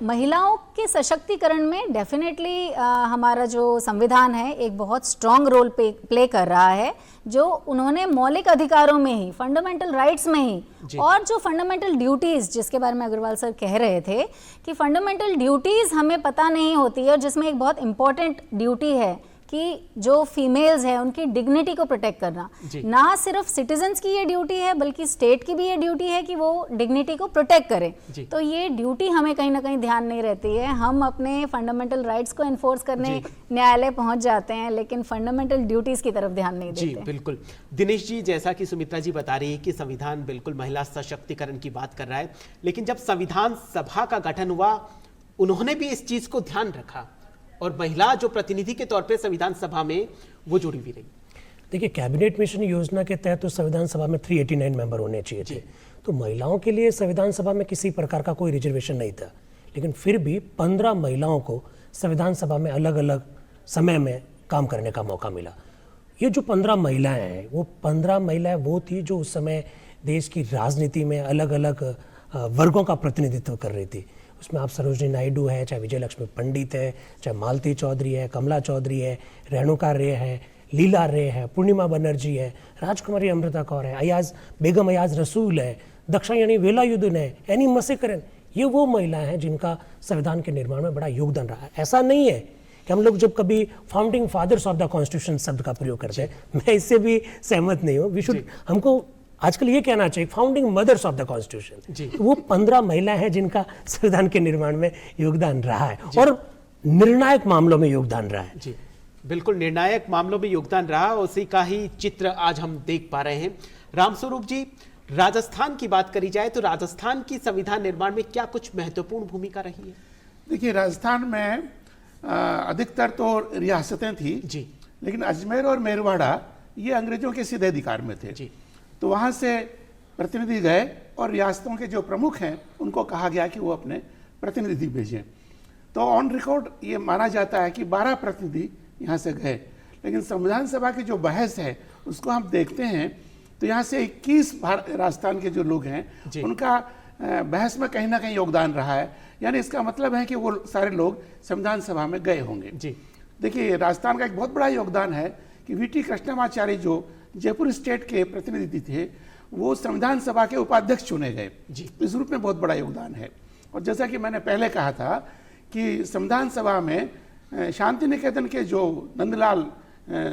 Speaker 5: महिलाओं के सशक्तिकरण में डेफिनेटली हमारा जो संविधान है एक बहुत स्ट्रॉन्ग रोल प्ले कर रहा है, जो उन्होंने मौलिक अधिकारों में ही, फंडामेंटल राइट्स में ही, और जो फंडामेंटल ड्यूटीज जिसके बारे में अग्रवाल सर कह रहे थे कि फंडामेंटल ड्यूटीज हमें पता नहीं होती है, और जिसमें एक बहुत इंपॉर्टेंट ड्यूटी है कि जो फीमेल्स है उनकी डिग्निटी को प्रोटेक्ट करना। ना सिर्फ सिटीजन्स की ये ड्यूटी है बल्कि स्टेट की भी ये ड्यूटी है कि वो डिग्निटी को प्रोटेक्ट करे। तो ये ड्यूटी हमें कहीं ना कहीं ध्यान नहीं रहती है, हम अपने फंडामेंटल राइट्स को एनफोर्स करने न्यायालय पहुंच जाते हैं लेकिन फंडामेंटल ड्यूटीज की तरफ ध्यान नहीं देते।
Speaker 1: जी बिल्कुल। दिनेश जी, जैसा कि सुमित्रा जी बता रही है कि संविधान बिल्कुल महिला सशक्तिकरण की बात कर रहा है, लेकिन जब संविधान सभा का गठन हुआ उन्होंने भी इस चीज को ध्यान रखा और महिला जो प्रतिनिधि के तौर पे संविधान सभा में वो जुड़ी हुई रही।
Speaker 4: देखिए, कैबिनेट मिशन योजना के तहत तो संविधान सभा में 389 मेंबर होने चाहिए थे, तो महिलाओं के लिए संविधान सभा में किसी प्रकार का कोई रिजर्वेशन नहीं था, लेकिन फिर भी 15 महिलाओं को संविधान सभा में अलग अलग समय में काम करने का मौका मिला। ये जो 15 महिलाएं हैं वो 15 महिलाएं वो थी जो उस समय देश की राजनीति में अलग अलग वर्गों का प्रतिनिधित्व कर रही थी। उसमें आप सरोजिनी नायडू है, चाहे विजय लक्ष्मी पंडित है, चाहे मालती चौधरी है, कमला चौधरी है, रेणुका रे है, लीला रे है, पूर्णिमा बनर्जी है, राजकुमारी अमृता कौर है, अयाज बेगम अयाज रसूल है, दक्षायणी वेलायुधन है, एनी मसेकरन, ये वो महिलाएं हैं जिनका संविधान के निर्माण में बड़ा योगदान रहा है। ऐसा नहीं है कि हम लोग जब कभी founding fathers of the constitution शब्द का प्रयोग करते हैं, मैं इससे भी सहमत नहीं हूँ। वी शुड, हमको आजकल ये कहना चाहिए founding mothers of the constitution. वो 15 महिलाएं हैं जिनका संविधान के निर्माण में योगदान रहा है और निर्णायक मामलों में योगदान रहा है।
Speaker 1: जी बिल्कुल, निर्णायक मामलों में योगदान रहा, उसी का ही चित्र आज हम देख पा रहे हैं। रामस्वरूप जी, राजस्थान की बात करी जाए तो राजस्थान की संविधान निर्माण में क्या कुछ महत्वपूर्ण भूमिका रही है?
Speaker 6: देखिए, राजस्थान में अधिकतर तो रियासतें थी जी, लेकिन अजमेर और मेरवाड़ा ये अंग्रेजों के सीधे अधिकार में थे जी। तो वहाँ से प्रतिनिधि गए और रियासतों के जो प्रमुख हैं उनको कहा गया कि वो अपने प्रतिनिधि भेजें। तो ऑन रिकॉर्ड ये माना जाता है कि 12 प्रतिनिधि यहाँ से गए, लेकिन संविधान सभा की जो बहस है उसको हम देखते हैं तो यहाँ से 21 राजस्थान के जो लोग हैं उनका बहस में कहीं ना कहीं योगदान रहा है, यानी इसका मतलब है कि वो सारे लोग संविधान सभा में गए होंगे जी। देखिए, राजस्थान का एक बहुत बड़ा योगदान है कि वीटी कृष्णमाचारी जो जयपुर स्टेट के प्रतिनिधि थे वो संविधान सभा के उपाध्यक्ष चुने गए जी। इस रूप में बहुत बड़ा योगदान है। और जैसा कि मैंने पहले कहा था कि संविधान सभा में शांति निकेतन के जो नंदलाल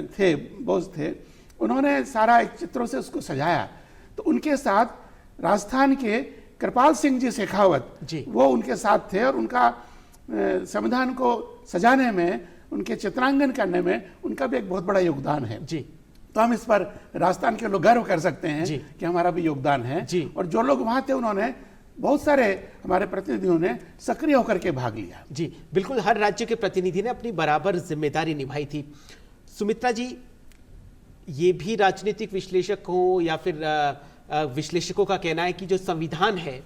Speaker 6: थे, बोस थे, उन्होंने सारा एक चित्रों से उसको सजाया। तो उनके साथ राजस्थान के कृपाल सिंह जी शेखावत जी, वो उनके साथ थे और उनका संविधान को सजाने में, उनके चित्रांकन करने में उनका भी एक बहुत बड़ा योगदान है जी। तो हम इस पर राजस्थान के लोग गर्व कर सकते हैं कि हमारा भी योगदान है जी। और जो लोग वहां थे उन्होंने, बहुत सारे हमारे प्रतिनिधियों ने सक्रिय होकर के भाग लिया
Speaker 1: जी। बिल्कुल, हर राज्य के प्रतिनिधि ने अपनी बराबर जिम्मेदारी निभाई थी। सुमित्रा जी, ये भी राजनीतिक विश्लेषक हो या फिर विश्लेषकों का कहना है कि जो संविधान है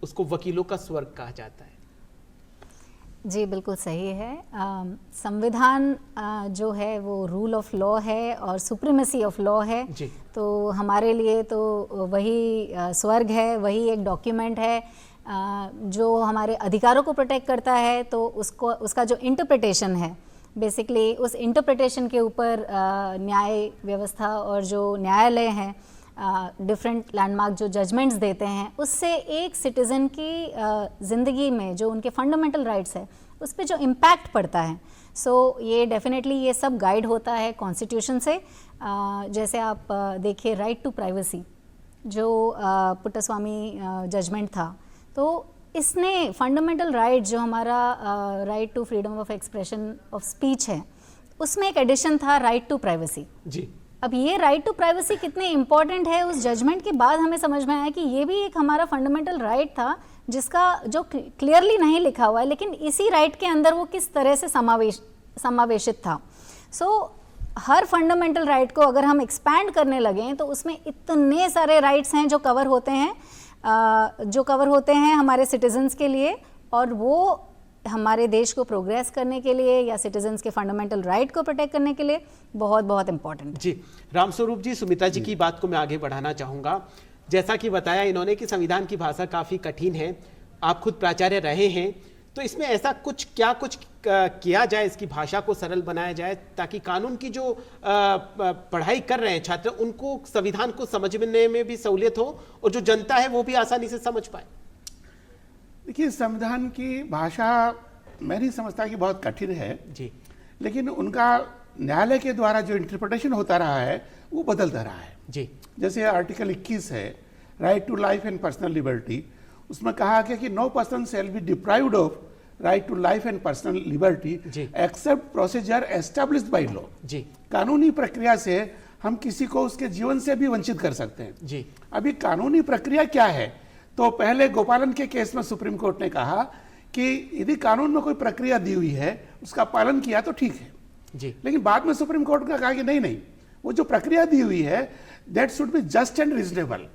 Speaker 1: उसको वकीलों का स्वर्ग कहा जाता है।
Speaker 5: जी बिल्कुल सही है। संविधान जो है वो रूल ऑफ लॉ है और सुप्रीमेसी ऑफ लॉ है जी। तो हमारे लिए तो वही स्वर्ग है, वही एक डॉक्यूमेंट है जो हमारे अधिकारों को प्रोटेक्ट करता है। तो उसका जो इंटरप्रिटेशन है, बेसिकली उस इंटरप्रिटेशन के ऊपर न्याय व्यवस्था और जो न्यायालय हैं डिफरेंट लैंडमार्क जो जजमेंट्स देते हैं, उससे एक सिटीज़न की ज़िंदगी में जो उनके फंडामेंटल राइट्स है उस पर जो इम्पैक्ट पड़ता है। सो ये डेफिनेटली ये सब गाइड होता है कॉन्स्टिट्यूशन से। जैसे आप देखिए राइट टू प्राइवेसी जो पुट्टास्वामी जजमेंट था, तो इसने फंडामेंटल राइट जो हमारा right to freedom of expression of speech है उसमें एक एडिशन था राइट टू प्राइवेसी।
Speaker 1: जी
Speaker 5: अब ये राइट टू प्राइवेसी कितने इंपॉर्टेंट है, उस जजमेंट के बाद हमें समझ में आया कि ये भी एक हमारा फंडामेंटल राइट था जिसका जो क्लियरली नहीं लिखा हुआ है, लेकिन इसी राइट के अंदर वो किस तरह से समावेशित था। सो हर फंडामेंटल राइट को अगर हम एक्सपैंड करने लगें तो उसमें इतने सारे राइट्स हैं जो कवर होते हैं हमारे सिटीजन्स के लिए, और वो हमारे देश को प्रोग्रेस करने के लिए या सिटीजन्स के फंडामेंटल राइट को प्रोटेक्ट करने के लिए बहुत बहुत इंपॉर्टेंट है।
Speaker 1: जी रामस्वरूप जी, सुमित्रा जी की बात को मैं आगे बढ़ाना चाहूँगा। जैसा कि बताया इन्होंने कि संविधान की भाषा काफ़ी कठिन है, आप खुद प्राचार्य रहे हैं, तो इसमें ऐसा कुछ किया जाए, इसकी भाषा को सरल बनाया जाए ताकि कानून की जो पढ़ाई कर रहे हैं छात्र उनको संविधान को समझने में भी सहूलियत हो और जो जनता है वो भी आसानी से समझ पाए।
Speaker 6: देखिए, संविधान की भाषा मैं नहीं समझता कि बहुत कठिन है
Speaker 1: जी,
Speaker 6: लेकिन उनका न्यायालय के द्वारा जो इंटरप्रिटेशन होता रहा है वो बदलता रहा है।
Speaker 1: जी,
Speaker 6: जैसे आर्टिकल 21 है, right to life and personal liberty, उसमें कहा गया कि no person shall be deprived of right to life and personal liberty except procedure established by law.
Speaker 1: जी,
Speaker 6: कानूनी प्रक्रिया से हम किसी को उसके जीवन से भी वंचित कर सकते हैं।
Speaker 1: जी,
Speaker 6: अभी कानूनी प्रक्रिया क्या है, तो पहले गोपालन के केस में सुप्रीम कोर्ट ने कहा कि यदि कानून में कोई प्रक्रिया दी हुई है उसका पालन किया तो ठीक है,
Speaker 1: जी,
Speaker 6: लेकिन बाद में सुप्रीम कोर्ट ने कहा कि नहीं, वो जो प्रक्रिया दी हुई है that should be just and reasonable,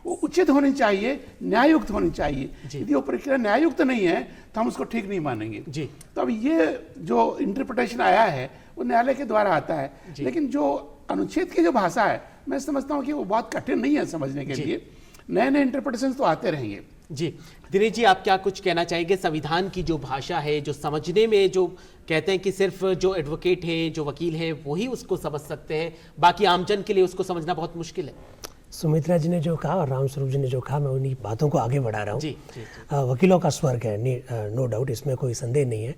Speaker 6: वो उचित होनी चाहिए, न्यायुक्त होनी चाहिए। यदि वो प्रक्रिया न्यायुक्त नहीं है तो हम उसको ठीक नहीं मानेंगे।
Speaker 1: जी,
Speaker 6: तो अब ये जो इंटरप्रिटेशन आया है वो न्यायालय के द्वारा आता है, लेकिन जो अनुच्छेद की जो भाषा है मैं समझता हूँ कि वो बहुत कठिन नहीं है समझने के लिए, नए नए इंटरप्रिटेशन तो आते रहेंगे।
Speaker 1: जी, दिनेश जी आप क्या कुछ कहना चाहेंगे? संविधान की जो भाषा है, जो समझने में, जो कहते हैं कि सिर्फ जो एडवोकेट हैं, जो वकील हैं, वही उसको समझ सकते हैं, बाकी आमजन के लिए उसको समझना बहुत मुश्किल है।
Speaker 4: सुमित्रा जी ने जो कहा और रामस्वरूप जी ने जो कहा, मैं उन्हीं बातों को आगे बढ़ा रहा हूँ।
Speaker 1: जी,
Speaker 4: वकीलों का स्वर्ग है, नो डाउट, इसमें कोई संदेह नहीं है।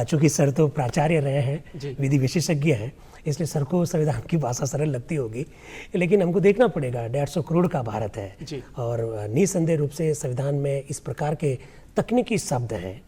Speaker 4: चूंकि सर तो प्राचार्य रहे हैं, विधि विशेषज्ञ हैं, इसलिए सर को संविधान की भाषा सरल लगती होगी, लेकिन हमको देखना पड़ेगा 150 करोड़ का भारत है और निसंदेह रूप से संविधान में इस प्रकार के तकनीकी शब्द हैं,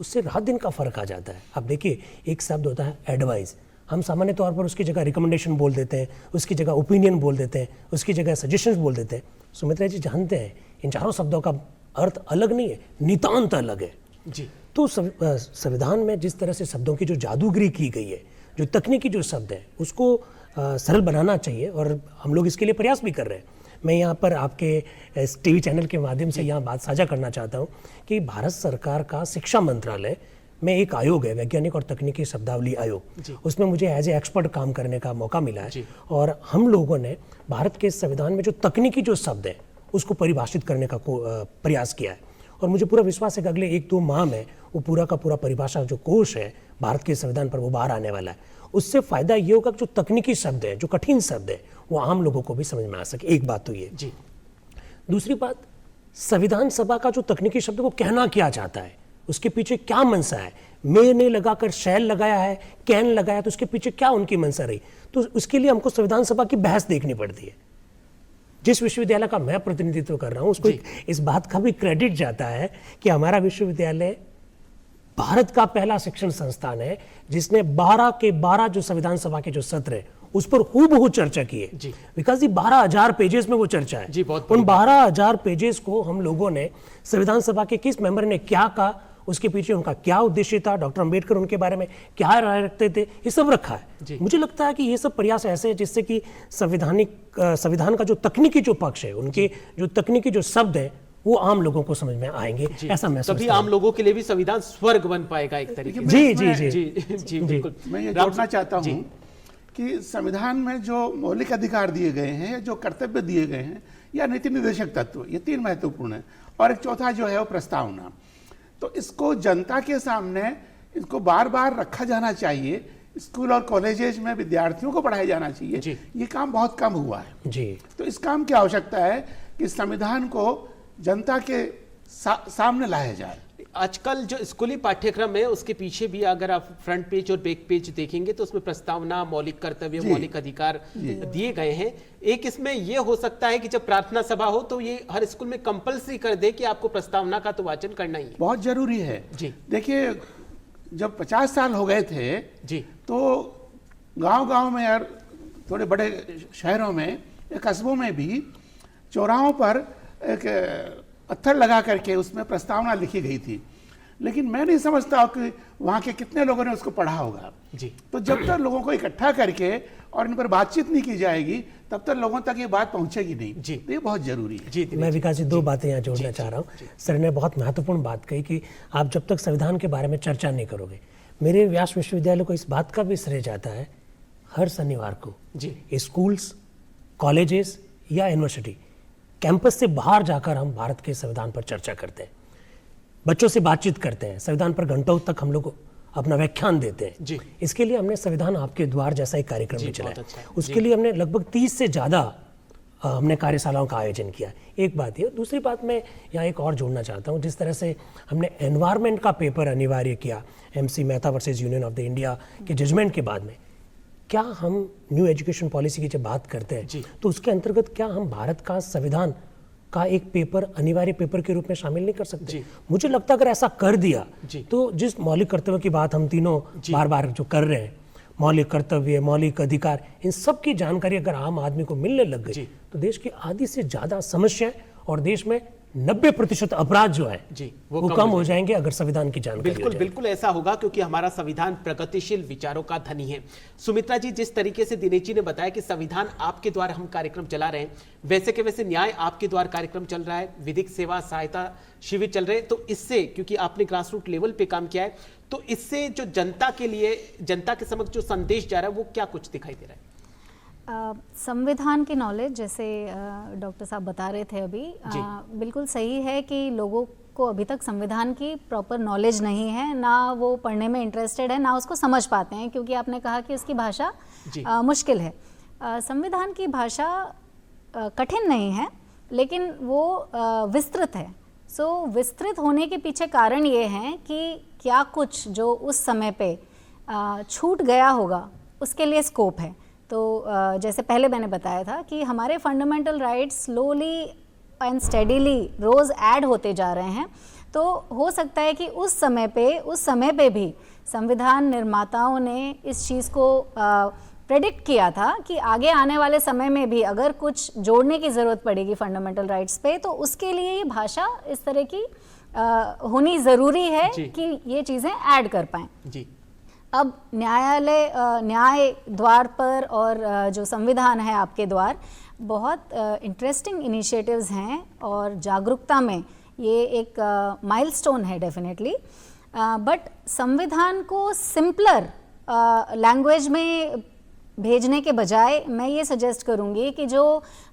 Speaker 4: उससे रात दिन का फर्क आ जाता है। अब देखिए, एक शब्द होता है एडवाइस, हम सामान्य तौर पर उसकी जगह रिकमेंडेशन बोल देते हैं, उसकी जगह ओपिनियन बोल देते हैं, उसकी जगह सजेशंस बोल देते हैं। सुमित्रा जी जानते हैं इन चारों शब्दों का अर्थ अलग नहीं है, नितांत अलग है।
Speaker 1: जी,
Speaker 4: तो संविधान में जिस तरह से शब्दों की जो जादूगरी की गई है, जो तकनीकी जो शब्द है उसको सरल बनाना चाहिए और हम लोग इसके लिए प्रयास भी कर रहे हैं। मैं यहाँ पर आपके टीवी चैनल के माध्यम से यहाँ बात साझा करना चाहता हूँ कि भारत सरकार का शिक्षा मंत्रालय में एक आयोग है, वैज्ञानिक और तकनीकी शब्दावली आयोग, उसमें मुझे एज ए एक्सपर्ट काम करने का मौका मिला है और हम लोगों ने भारत के संविधान में जो तकनीकी जो शब्द है उसको परिभाषित करने का प्रयास किया है और मुझे पूरा विश्वास है कि अगले 1-2 माह में वो पूरा का पूरा परिभाषा जो कोश है भारत के संविधान पर वो बाहर आने वाला है। उससे फायदा ये होगा कि जो तकनीकी शब्द है, जो कठिन शब्द है, वो आम लोगों को भी समझ में आ सके। एक बात तो ये।
Speaker 1: जी,
Speaker 4: दूसरी बात, संविधान सभा का जो तकनीकी शब्द वो कहना क्या चाहता है, उसके पीछे क्या मंशा है। मे ने लगाकर शैल लगाया है, कैन लगाया, तो उसके पीछे क्या उनकी मंशा रही, तो उसके लिए हमको संविधान सभा की बहस देखनी पड़ती है। जिस विश्वविद्यालय का मैं प्रतिनिधित्व कर रहा हूं उसको इस बात का भी क्रेडिट जाता है कि हमारा विश्वविद्यालय भारत का पहला शिक्षण संस्थान है जिसने 12 के 12 जो संविधान सभा के जो सत्र है उस पर हूबहू चर्चा की है। विकास जी, 12,000 पेजेस में वो चर्चा है
Speaker 1: जी, बहुत
Speaker 4: उन 12,000 पेजेस को हम लोगों ने संविधान सभा के किस मेंबर ने क्या कहा, उसके पीछे उनका क्या उद्देश्य था, डॉक्टर अंबेडकर उनके बारे में क्या राय रखते थे, ये सब रखा है। मुझे लगता है कि ये सब प्रयास ऐसे हैं जिससे कि संविधान का जो तकनीकी जो पक्ष है, उनके जो तकनीकी जो शब्द है वो आम लोगों को समझ में आएंगे, ऐसा मैं
Speaker 1: तभी आम लोगों के लिए भी संविधान स्वर्ग बन पाएगा एक तरीके से।
Speaker 4: जी जी जी
Speaker 1: जी जी बिल्कुल।
Speaker 6: मैं ये जोड़ना चाहता हूँ कि संविधान में जो मौलिक अधिकार दिए गए हैं, जो कर्तव्य दिए गए हैं, या नीति निर्देशक तत्व, ये 3 महत्वपूर्ण है और एक चौथा जो है वो प्रस्तावना। तो इसको जनता के सामने इसको बार बार रखा जाना चाहिए, स्कूल और कॉलेजेस में विद्यार्थियों को पढ़ाया जाना चाहिए। ये काम बहुत कम हुआ है
Speaker 4: जी।
Speaker 6: तो इस काम की आवश्यकता है कि संविधान को जनता के सामने लाया जाए।
Speaker 1: आजकल जो स्कूली पाठ्यक्रम है उसके पीछे भी अगर आप फ्रंट पेज और बैक पेज देखेंगे तो उसमें प्रस्तावना, मौलिक कर्तव्य, मौलिक अधिकार दिए गए हैं। एक इसमें यह हो सकता है कि जब प्रार्थना सभा हो तो ये हर स्कूल में कंपलसरी कर दे कि आपको प्रस्तावना का तो वाचन करना ही है।
Speaker 6: बहुत जरूरी है।
Speaker 1: जी,
Speaker 6: देखिए, जब 50 साल हो गए थे
Speaker 1: जी,
Speaker 6: तो गांव-गांव में और थोड़े बड़े शहरों में या कस्बों में भी चौराहों पर एक पत्थर लगा करके उसमें प्रस्तावना लिखी गई थी, लेकिन मैं नहीं समझता कि वहाँ के कितने लोगों ने उसको पढ़ा होगा।
Speaker 1: जी।
Speaker 6: तो जब तक लोगों को इकट्ठा करके और इन पर बातचीत नहीं की जाएगी तब तक लोगों तक ये बात पहुंचेगी नहीं।
Speaker 1: जी।
Speaker 6: तो ये बहुत जरूरी है।
Speaker 1: जी
Speaker 4: मैं विकास जी 2 बातें यहाँ जोड़ना चाह रहा हूँ। सर ने बहुत महत्वपूर्ण बात कही कि आप जब तक संविधान के बारे में चर्चा नहीं करोगे, मेरे व्यास विश्वविद्यालय को इस बात का भी श्रेय जाता है, हर शनिवार को
Speaker 1: जी
Speaker 4: स्कूल्स, कॉलेजेस या यूनिवर्सिटी कैंपस से बाहर जाकर हम भारत के संविधान पर चर्चा करते हैं, बच्चों से बातचीत करते हैं, संविधान पर घंटों तक हम लोग अपना व्याख्यान देते हैं।
Speaker 1: जी।
Speaker 4: इसके लिए हमने संविधान आपके द्वार जैसा एक कार्यक्रम भी
Speaker 1: बहुत
Speaker 4: चलाया।
Speaker 1: अच्छा है।
Speaker 4: उसके लिए हमने लगभग 30 से ज़्यादा हमने कार्यशालाओं का आयोजन किया। एक बात ये, दूसरी बात मैं यहाँ एक और जोड़ना चाहता हूँ, जिस तरह से हमने एनवायरनमेंट का पेपर अनिवार्य किया MC Mehta versus union of the India के जजमेंट के बाद में, क्या हम न्यू एजुकेशन पॉलिसी की जब बात करते हैं तो उसके अंतर्गत क्या हम भारत का संविधान का एक पेपर अनिवार्य पेपर के रूप में शामिल नहीं कर सकते? मुझे लगता है अगर ऐसा कर दिया तो जिस मौलिक कर्तव्य की बात हम तीनों बार बार जो कर रहे हैं, मौलिक कर्तव्य, मौलिक अधिकार, इन सब की जानकारी अगर आम आदमी को मिलने लग गई तो देश की आधी से ज्यादा समस्याएं और देश में 90% अपराध जो है वो कम हो जाएंगे अगर संविधान की जानकारी
Speaker 1: बिल्कुल बिल्कुल ऐसा होगा, क्योंकि हमारा संविधान प्रगतिशील विचारों का धनी है। सुमित्रा जी, जिस तरीके से दिनेश जी ने बताया कि संविधान आपके द्वारा हम कार्यक्रम चला रहे हैं, वैसे के वैसे न्याय आपके द्वारा कार्यक्रम चल रहा है, विधिक सेवा सहायता शिविर चल रहे हैं, तो इससे, क्योंकि आपने ग्रास रूट लेवल पे काम किया है, तो इससे जो जनता के लिए, जनता के समक्ष जो संदेश जा रहा है वो क्या कुछ दिखाई दे रहा है?
Speaker 5: संविधान की नॉलेज, जैसे डॉक्टर साहब बता रहे थे अभी, बिल्कुल सही है कि लोगों को अभी तक संविधान की प्रॉपर नॉलेज नहीं है, ना वो पढ़ने में इंटरेस्टेड है, ना उसको समझ पाते हैं, क्योंकि आपने कहा कि उसकी भाषा मुश्किल है। संविधान की भाषा कठिन नहीं है, लेकिन वो विस्तृत है। सो विस्तृत होने के पीछे कारण ये हैं कि क्या कुछ जो उस समय पे छूट गया होगा उसके लिए स्कोप है। तो जैसे पहले मैंने बताया था कि हमारे fundamental rights slowly and steadily रोज़ ऐड होते जा रहे हैं, तो हो सकता है कि उस समय पे भी संविधान निर्माताओं ने इस चीज़ को प्रेडिक्ट किया था कि आगे आने वाले समय में भी अगर कुछ जोड़ने की ज़रूरत पड़ेगी फंडामेंटल राइट्स पे, तो उसके लिए ये भाषा इस तरह की होनी ज़रूरी है कि ये चीज़ें ऐड कर पाएँ। जी। अब न्याय द्वार पर और जो संविधान है आपके द्वार, बहुत इंटरेस्टिंग इनिशिएटिव्स हैं और जागरूकता में ये एक माइलस्टोन है डेफिनेटली। बट संविधान को सिंपलर लैंग्वेज में भेजने के बजाय मैं ये सजेस्ट करूँगी कि जो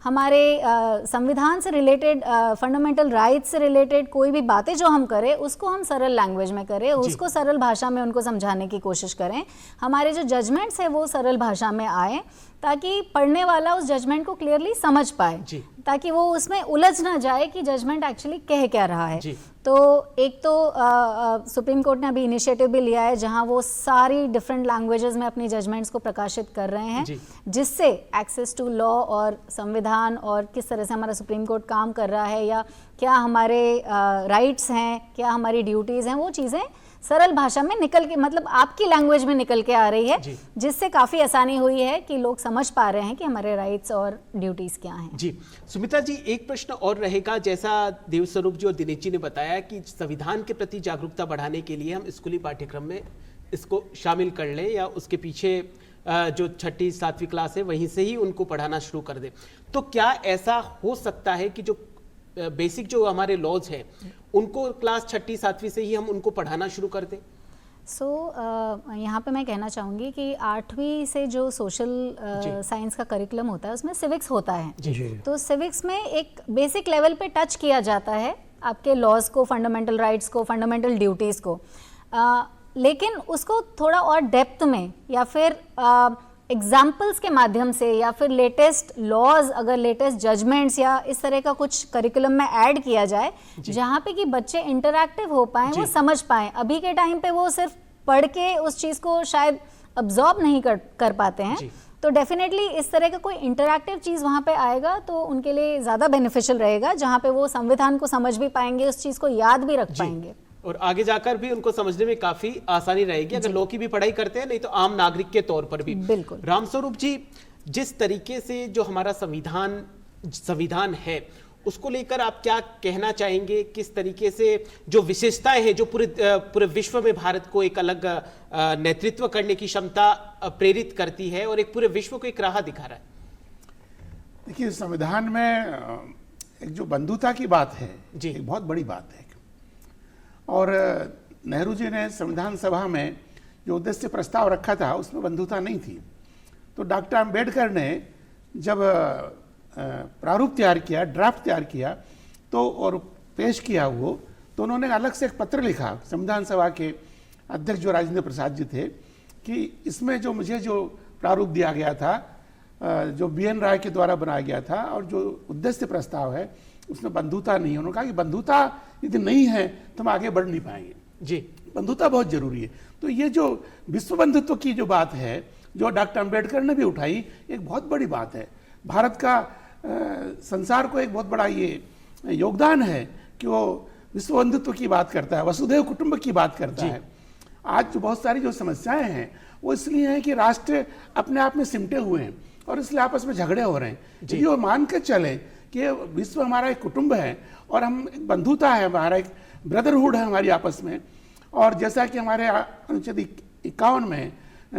Speaker 5: हमारे संविधान से रिलेटेड, फंडामेंटल राइट्स से रिलेटेड कोई भी बातें जो हम करें उसको हम सरल लैंग्वेज में करें, उसको सरल भाषा में उनको समझाने की कोशिश करें। हमारे जो जजमेंट्स है वो सरल भाषा में आए ताकि पढ़ने वाला उस जजमेंट को क्लियरली समझ पाए, ताकि वो उसमें उलझ ना जाए कि जजमेंट एक्चुअली कह क्या रहा है। तो एक तो सुप्रीम कोर्ट ने अभी इनिशिएटिव भी लिया है जहां वो सारी डिफरेंट लैंग्वेजेस में अपनी जजमेंट्स को प्रकाशित कर रहे हैं, जिससे एक्सेस टू लॉ और संविधान और किस तरह से हमारा सुप्रीम कोर्ट काम कर रहा है, या क्या हमारे राइट्स हैं, क्या हमारी ड्यूटीज़ हैं, वो चीज़ें सरल भाषा में निकल के, मतलब आपकी लैंग्वेज में निकल के आ रही है, जिससे काफ़ी आसानी हुई है कि लोग समझ पा रहे हैं कि हमारे राइट्स और ड्यूटीज़ क्या हैं। जी
Speaker 1: सुमित्रा जी, एक प्रश्न और रहेगा, जैसा देवस्वरूप जी और दिनेश जी ने बताया कि संविधान के प्रति जागरूकता बढ़ाने के लिए हम स्कूली पाठ्यक्रम में इसको शामिल कर लें या उसके पीछे जो 6ठी 7वीं क्लास है वहीं से ही उनको पढ़ाना शुरू कर दें, तो क्या ऐसा हो सकता है कि जो बेसिक जो हमारे लॉज हैं उनको क्लास 6ठी 7वीं से ही हम उनको पढ़ाना शुरू कर दें?
Speaker 5: यहाँ पे मैं कहना चाहूँगी कि 8वीं से जो सोशल साइंस का करिकुलम होता है उसमें सिविक्स होता है। तो सिविक्स में एक बेसिक लेवल पे टच किया जाता है आपके लॉज को, फंडामेंटल राइट्स को, फंडामेंटल ड्यूटीज़ को, लेकिन उसको थोड़ा और डेप्थ में या फिर एग्जाम्पल्स के माध्यम से या फिर लेटेस्ट लॉज, अगर लेटेस्ट जजमेंट्स या इस तरह का कुछ करिकुलम में ऐड किया जाए जहाँ पे कि बच्चे इंटरैक्टिव हो पाएं, वो समझ पाएं। अभी के टाइम पे वो सिर्फ पढ़ के उस चीज़ को शायद अब्जॉर्ब नहीं कर पाते हैं, तो डेफिनेटली इस तरह का कोई इंटरैक्टिव चीज़ वहाँ पे आएगा तो उनके लिए ज़्यादा बेनिफिशियल रहेगा, जहाँ पे वो संविधान को समझ भी पाएंगे, उस चीज़ को याद भी रख पाएंगे।
Speaker 1: और आगे जाकर भी उनको समझने में काफी आसानी रहेगी अगर लोग की भी पढ़ाई करते हैं, नहीं तो आम नागरिक के तौर पर भी।
Speaker 5: बिल्कुल।
Speaker 1: रामस्वरूप जी, जिस तरीके से जो हमारा संविधान है उसको लेकर आप क्या कहना चाहेंगे? किस तरीके से जो विशेषताएं हैं जो पूरे विश्व में भारत को एक अलग नेतृत्व करने की क्षमता प्रेरित करती है और एक पूरे विश्व को एक राह दिखा रहा है?
Speaker 6: देखिए, संविधान में एक जो बंधुता की बात है
Speaker 1: जी।
Speaker 6: एक बहुत बड़ी बात है। और नेहरू जी ने संविधान सभा में जो उद्देश्य प्रस्ताव रखा था उसमें बंधुता नहीं थी। तो डॉक्टर अंबेडकर ने जब प्रारूप तैयार किया, ड्राफ्ट तैयार किया तो और पेश किया वो, तो उन्होंने अलग से एक पत्र लिखा संविधान सभा के अध्यक्ष जो राजेंद्र प्रसाद जी थे कि इसमें जो मुझे जो प्रारूप दिया गया था, जो BN राय के द्वारा बनाया गया था और जो उद्देश्य प्रस्ताव है उसमें बंधुता नहीं है। उन्होंने कहा कि बंधुता यदि नहीं है तो हम आगे बढ़ नहीं पाएंगे
Speaker 1: जी।
Speaker 6: बंधुता बहुत जरूरी है। तो ये जो विश्व बंधुत्व की जो बात है जो डॉक्टर अंबेडकर ने भी उठाई, एक बहुत बड़ी बात है। भारत का संसार को एक बहुत बड़ा ये योगदान है कि वो विश्व बंधुत्व की बात करता है, वसुधैव कुटुंब की बात करता है। आज जो बहुत सारी जो समस्याएं हैं वो इसलिए हैं कि राष्ट्र अपने आप में सिमटे हुए हैं और इसलिए आपस में झगड़े हो रहे हैं। यदि वो मान के चले कि विश्व हमारा एक कुटुंब है और हम एक बंधुता है, हमारा एक ब्रदरहुड है हमारी आपस में, और जैसा कि हमारे अनुच्छेद 51 में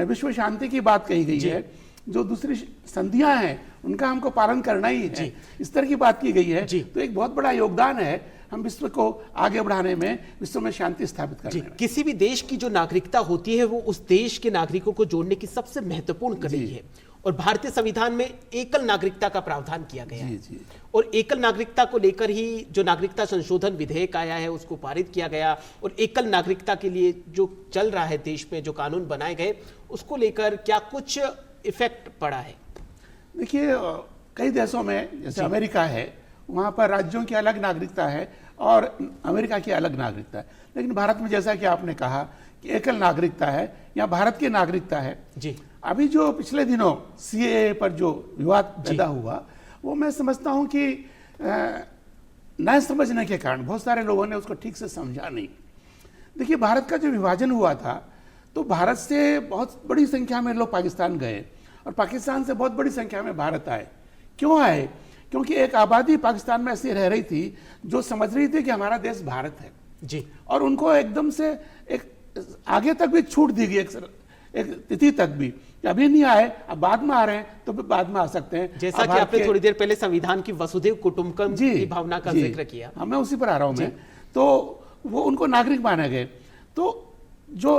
Speaker 6: विश्व शांति की बात कही गई है, जो दूसरी संधियां हैं उनका हमको पालन करना ही है, इस तरह की बात की गई है। तो एक बहुत बड़ा योगदान है हम विश्व को आगे बढ़ाने में, विश्व में शांति स्थापित करने में।
Speaker 1: किसी भी देश की जो नागरिकता होती है वो उस देश के नागरिकों को जोड़ने की सबसे महत्वपूर्ण कड़ी है और भारतीय संविधान में एकल नागरिकता का प्रावधान किया गया है। और एकल नागरिकता को लेकर ही जो नागरिकता संशोधन विधेयक आया है उसको पारित किया गया और एकल नागरिकता के लिए जो चल रहा है देश में जो कानून बनाए गए उसको लेकर क्या कुछ इफेक्ट पड़ा है?
Speaker 6: देखिए, कई देशों में जैसे अमेरिका है वहाँ पर राज्यों की अलग नागरिकता है और अमेरिका की अलग नागरिकता है, लेकिन भारत में जैसा कि आपने कहा कि एकल नागरिकता है, यहाँ भारत की नागरिकता है जी। अभी जो पिछले दिनों CAA पर जो विवाद पैदा हुआ वो मैं समझता हूँ कि न समझने के कारण बहुत सारे लोगों ने उसको ठीक से समझा नहीं। देखिए, भारत का जो विभाजन हुआ था तो भारत से बहुत बड़ी संख्या में लोग पाकिस्तान गए और पाकिस्तान से बहुत बड़ी संख्या में भारत आए। क्यों आए? क्योंकि एक आबादी पाकिस्तान में ऐसी रह रही थी जो समझ रही थी कि हमारा देश भारत है जी, और उनको एकदम से एक आगे तक भी छूट दी गई, एक तिथि तक भी, अभी नहीं आए, अब बाद में आ रहे हैं तो बाद में आ सकते हैं।
Speaker 1: जैसा कि आपने थोड़ी देर पहले संविधान की वसुधैव कुटुंबकम की भावना का जिक्र किया,
Speaker 6: मैं उसी पर आ रहा हूं मैं। तो वो उनको नागरिक माने गए। तो जो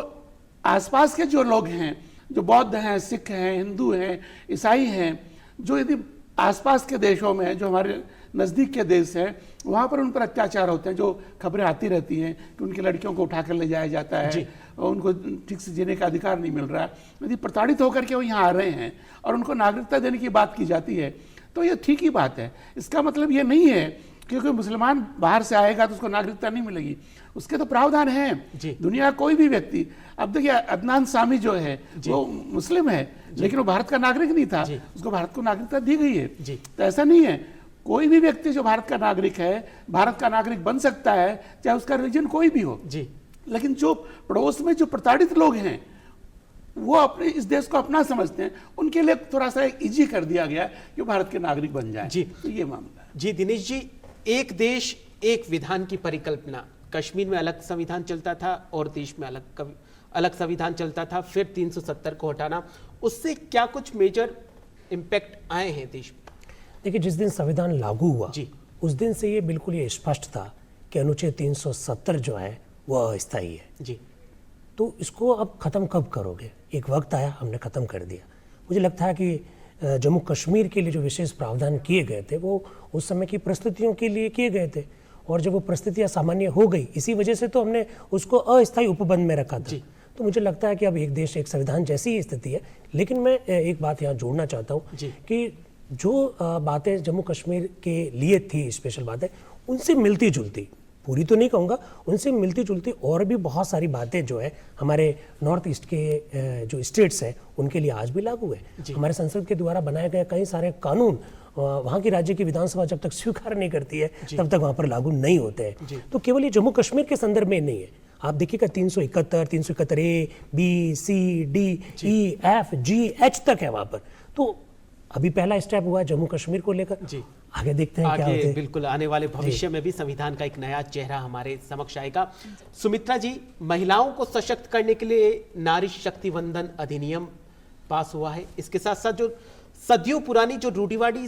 Speaker 6: आसपास के जो लोग हैं, जो बौद्ध हैं, सिख हैं, हिंदू हैं, ईसाई हैं, जो यदि आसपास के देशों में जो हमारे नज़दीक के देश हैं वहाँ पर उन पर अत्याचार होते हैं, जो खबरें आती रहती हैं कि उनकी लड़कियों को उठाकर ले जाया जाता है और उनको ठीक से जीने का अधिकार नहीं मिल रहा है, यदि प्रताड़ित होकर के वो यहाँ आ रहे हैं और उनको नागरिकता देने की बात की जाती है तो ये ठीक ही बात है। इसका मतलब ये नहीं है क्योंकि मुसलमान बाहर से आएगा तो उसको नागरिकता नहीं मिलेगी, उसके तो प्रावधान हैं। दुनिया कोई भी व्यक्ति, अब देखिए अदनान सामी जो है वो मुस्लिम है लेकिन वो भारत का नागरिक नहीं था, उसको भारत को नागरिकता दी गई है। तो ऐसा नहीं है, कोई भी व्यक्ति जो भारत का नागरिक है भारत का नागरिक बन सकता है, चाहे उसका रिलीजन कोई भी हो जी। लेकिन जो पड़ोस में जो प्रताड़ित लोग हैं वो अपने इस देश को अपना समझते हैं, उनके लिए थोड़ा सा इजी कर दिया गया कि भारत के नागरिक बन जाए जी। तो ये मामला है
Speaker 1: जी। दिनेश जी, एक देश एक विधान की परिकल्पना, कश्मीर में अलग संविधान चलता था और देश में अलग संविधान चलता था, फिर 370 को हटाना, उससे क्या कुछ मेजर इम्पैक्ट आए हैं देश में?
Speaker 4: देखिए, जिस दिन संविधान लागू हुआ जी उस दिन से ये बिल्कुल ये स्पष्ट था कि अनुच्छेद 370 जो है वो अस्थायी है जी। तो इसको अब खत्म कब करोगे? एक वक्त आया, हमने खत्म कर दिया। मुझे लगता है कि जम्मू कश्मीर के लिए जो विशेष प्रावधान किए गए थे वो उस समय की परिस्थितियों के लिए किए गए थे और जब वो परिस्थितियां सामान्य हो गई इसी वजह से तो हमने उसको अस्थायी उपबंध में रखा था। तो मुझे लगता है कि अब एक देश एक संविधान जैसी ही स्थिति है। लेकिन मैं एक बात यहाँ जोड़ना चाहता हूँ कि जो बातें जम्मू कश्मीर के लिए थी, स्पेशल बातें, उनसे मिलती जुलती पूरी तो नहीं कहूँगा, उनसे मिलती जुलती और भी बहुत सारी बातें जो है हमारे नॉर्थ ईस्ट के जो स्टेट्स हैं उनके लिए आज भी लागू है। हमारे संसद के द्वारा बनाए गए कई सारे कानून वहाँ की राज्य की विधानसभा जब तक स्वीकार नहीं करती है तब तक वहाँ पर लागू नहीं होते हैं। तो केवल ये जम्मू कश्मीर के संदर्भ में नहीं है, आप देखिएगा 371 A B C D E F G H तक है वहाँ पर। तो अभी पहला स्टेप हुआ जम्मू कश्मीर को लेकर, आगे देखते हैं क्या होता है।
Speaker 1: बिल्कुल आने वाले भविष्य में भी संविधान का एक नया चेहरा हमारे समक्ष आएगा। सुमित्रा जी, महिलाओं को सशक्त करने के लिए नारी शक्ति वंदन अधिनियम पास हुआ है। इसके साथ साथ जो सदियों पुरानी जो रूढ़िवादी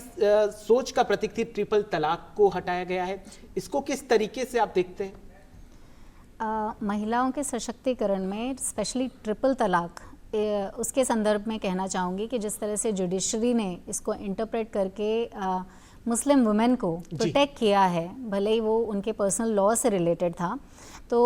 Speaker 1: सोच का प्रतीक थी ट्रिपल तलाक को हटाया गया है, इसको किस तरीके से आप देखते हैं?
Speaker 5: महिलाओं के सशक्तिकरण में स्पेशली ट्रिपल तलाक, उसके संदर्भ में कहना चाहूँगी कि जिस तरह से जुडिशरी ने इसको इंटरप्रेट करके मुस्लिम वुमेन को प्रोटेक्ट किया है, भले ही वो उनके पर्सनल लॉ से रिलेटेड था, तो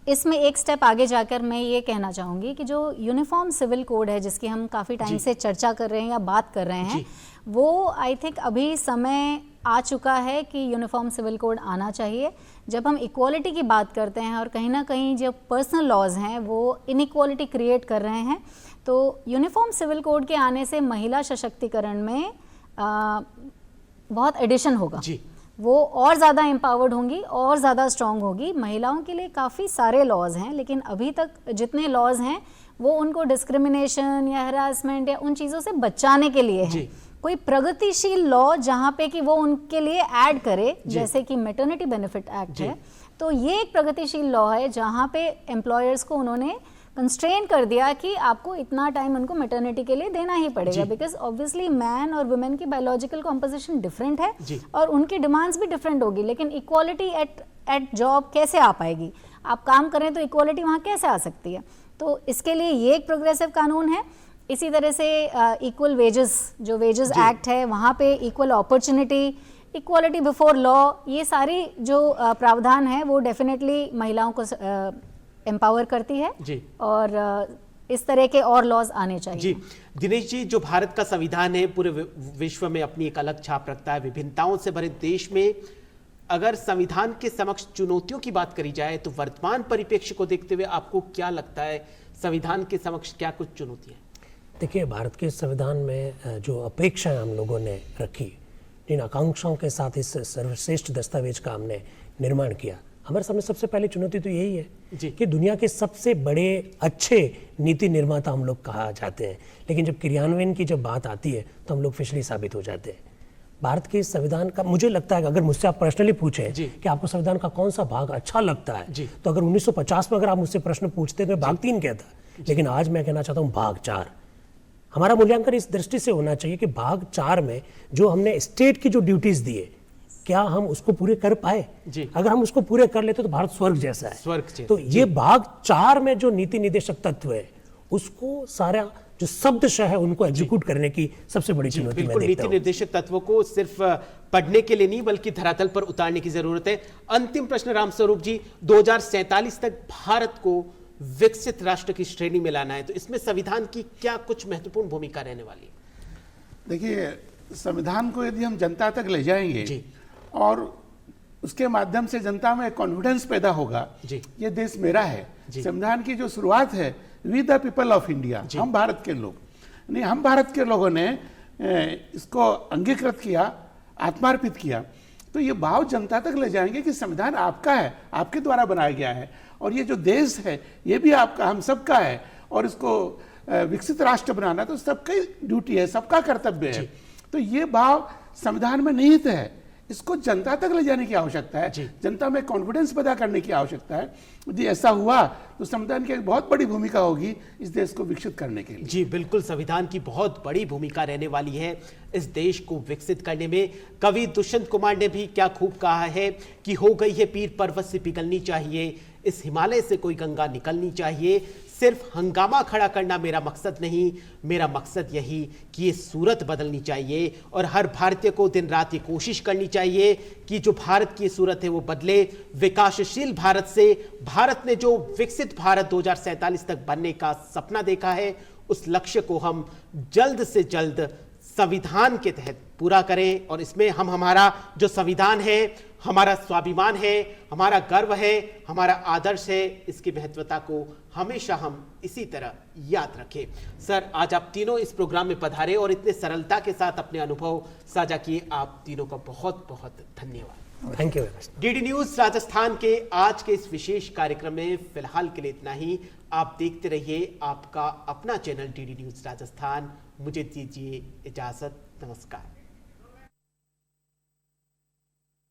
Speaker 5: इसमें एक स्टेप आगे जाकर मैं ये कहना चाहूँगी कि जो यूनिफॉर्म सिविल कोड है जिसकी हम काफ़ी टाइम से चर्चा कर रहे हैं या बात कर रहे हैं, वो आई थिंक अभी समय आ चुका है कि यूनिफॉर्म सिविल कोड आना चाहिए। जब हम इक्वालिटी की बात करते हैं और कहीं ना कहीं जो पर्सनल लॉज हैं वो इनइक्वालिटी क्रिएट कर रहे हैं, तो यूनिफॉर्म सिविल कोड के आने से महिला सशक्तिकरण में बहुत एडिशन होगा। वो और ज़्यादा एम्पावर्ड होंगी और ज़्यादा स्ट्रॉन्ग होगी। महिलाओं के लिए काफ़ी सारे लॉज हैं, लेकिन अभी तक जितने लॉज हैं वो उनको डिस्क्रिमिनेशन या हरासमेंट या उन चीज़ों से बचाने के लिए हैं। कोई प्रगतिशील लॉ जहाँ पे कि वो उनके लिए ऐड करे, जैसे कि मैटरनिटी बेनिफिट एक्ट है, तो ये एक प्रगतिशील लॉ है जहाँ पे एम्प्लॉयर्स को उन्होंने कंस्ट्रेन कर दिया कि आपको इतना टाइम उनको मैटरनिटी के लिए देना ही पड़ेगा, बिकॉज ऑब्वियसली मैन और वुमेन की बायोलॉजिकल कॉम्पोजिशन डिफरेंट है और उनकी डिमांड्स भी डिफरेंट होगी। लेकिन इक्वालिटी एट जॉब कैसे आ पाएगी? आप काम करें तो इक्वालिटी वहाँ कैसे आ सकती है? तो इसके लिए ये एक प्रोग्रेसिव कानून है। इसी तरह से इक्वल वेजेस, जो वेजेस एक्ट है, वहाँ पे equal opportunity, equality before law, ये सारी जो प्रावधान है वो डेफिनेटली महिलाओं को एम्पावर करती है और इस तरह के और लॉज आने चाहिए।
Speaker 1: जी दिनेश जी, जो भारत का संविधान है पूरे विश्व में अपनी एक अलग छाप रखता है। विभिन्नताओं से भरे देश में अगर संविधान के समक्ष चुनौतियों की बात करी जाए तो वर्तमान परिप्रेक्ष्य को देखते हुए आपको क्या लगता है, संविधान के समक्ष क्या कुछ चुनौतियां?
Speaker 4: देखिए, भारत के संविधान में जो अपेक्षाएं हम लोगों ने रखी, जिन आकांक्षाओं के साथ इस सर्वश्रेष्ठ दस्तावेज का हमने निर्माण किया, हमारे सामने सबसे पहली चुनौती तो यही है कि दुनिया के सबसे बड़े अच्छे नीति निर्माता हम लोग कहा जाते हैं, लेकिन जब क्रियान्वयन की जब बात आती है तो हम लोग फिसली साबित हो जाते हैं। भारत के संविधान का मुझे लगता है कि अगर मुझसे आप पर्सनली पूछें कि आपको संविधान का कौन सा भाग अच्छा लगता है, तो अगर 1950 में अगर आप मुझसे प्रश्न पूछते तो मैं भाग 3 कहता, लेकिन आज मैं कहना चाहता हूँ भाग 4। हमारा मूल्यांकन इस दृष्टि से होना चाहिए कि भाग 4 में जो हमने स्टेट की जो ड्यूटीज दिए, क्या हम उसको पूरे कर पाए? अगर हम उसको पूरे कर लेते तो भारत स्वर्ग जैसा है। स्वर्ग तो ये भाग 4 में जो नीति निर्देशक तत्व है, उसको सारा जो शब्दशः है उनको एग्जीक्यूट करने की सबसे बड़ी चुनौती मैं देखता हूं।
Speaker 1: नीति निर्देशक तत्वों को सिर्फ पढ़ने के लिए नहीं बल्कि धरातल पर उतारने की जरूरत है। अंतिम प्रश्न रामस्वरूप जी, 2047 तक भारत को विकसित राष्ट्र की श्रेणी में लाना है, तो इसमें संविधान की क्या कुछ महत्वपूर्ण भूमिका रहने वाली है?
Speaker 6: देखिए, संविधान को यदि हम जनता तक ले जाएंगे और उसके माध्यम से जनता में कॉन्फिडेंस पैदा होगा, ये देश मेरा है। संविधान की जो शुरुआत है, we the people of India, हम भारत के लोग, नहीं, हम भारत के लोगों ने इसको अंगीकृत किया, आत्मार्पित किया, तो ये भाव जनता तक ले जाएंगे कि संविधान आपका है, आपके द्वारा बनाया गया है और ये जो देश है ये भी आपका, हम सबका है और इसको विकसित राष्ट्र बनाना तो सबकी ड्यूटी है, सबका कर्तव्य है। तो ये भाव संविधान में निहित है, इसको जनता तक ले जाने की आवश्यकता है, जनता में कॉन्फिडेंस पैदा करने की आवश्यकता है। यदि ऐसा हुआ तो संविधान की एक बहुत बड़ी भूमिका होगी इस देश को विकसित करने के लिए।
Speaker 1: जी बिल्कुल, संविधान की बहुत बड़ी भूमिका रहने वाली है इस देश को विकसित करने में। कवि दुष्यंत कुमार ने भी क्या खूब कहा है कि हो गई है पीर पर्वत से पिघलनी चाहिए, इस हिमालय से कोई गंगा निकलनी चाहिए, सिर्फ हंगामा खड़ा करना मेरा मकसद नहीं, मेरा मकसद यही कि ये सूरत बदलनी चाहिए और हर भारतीय को दिन रात ये कोशिश करनी चाहिए कि जो भारत की सूरत है वो बदले। विकासशील भारत से भारत ने जो विकसित भारत 2047 तक बनने का सपना देखा है, उस लक्ष्य को हम जल्द से जल्द संविधान के तहत पूरा करें और इसमें हम हमारा जो संविधान है, हमारा स्वाभिमान है, हमारा गर्व है, हमारा आदर्श है, इसकी महत्वता को हमेशा हम इसी तरह याद रखें। सर, आज आप तीनों इस प्रोग्राम में पधारे और इतने सरलता के साथ अपने अनुभव साझा किए, आप तीनों का बहुत बहुत धन्यवाद।
Speaker 4: Thank you very much.
Speaker 1: DD news Rajasthan के आज के इस विशेष कार्यक्रम में फिलहाल के लिए इतना ही। आप देखते रहिए आपका अपना चैनल डीडी न्यूज राजस्थान। मुझे दीजिए इजाजत, नमस्कार।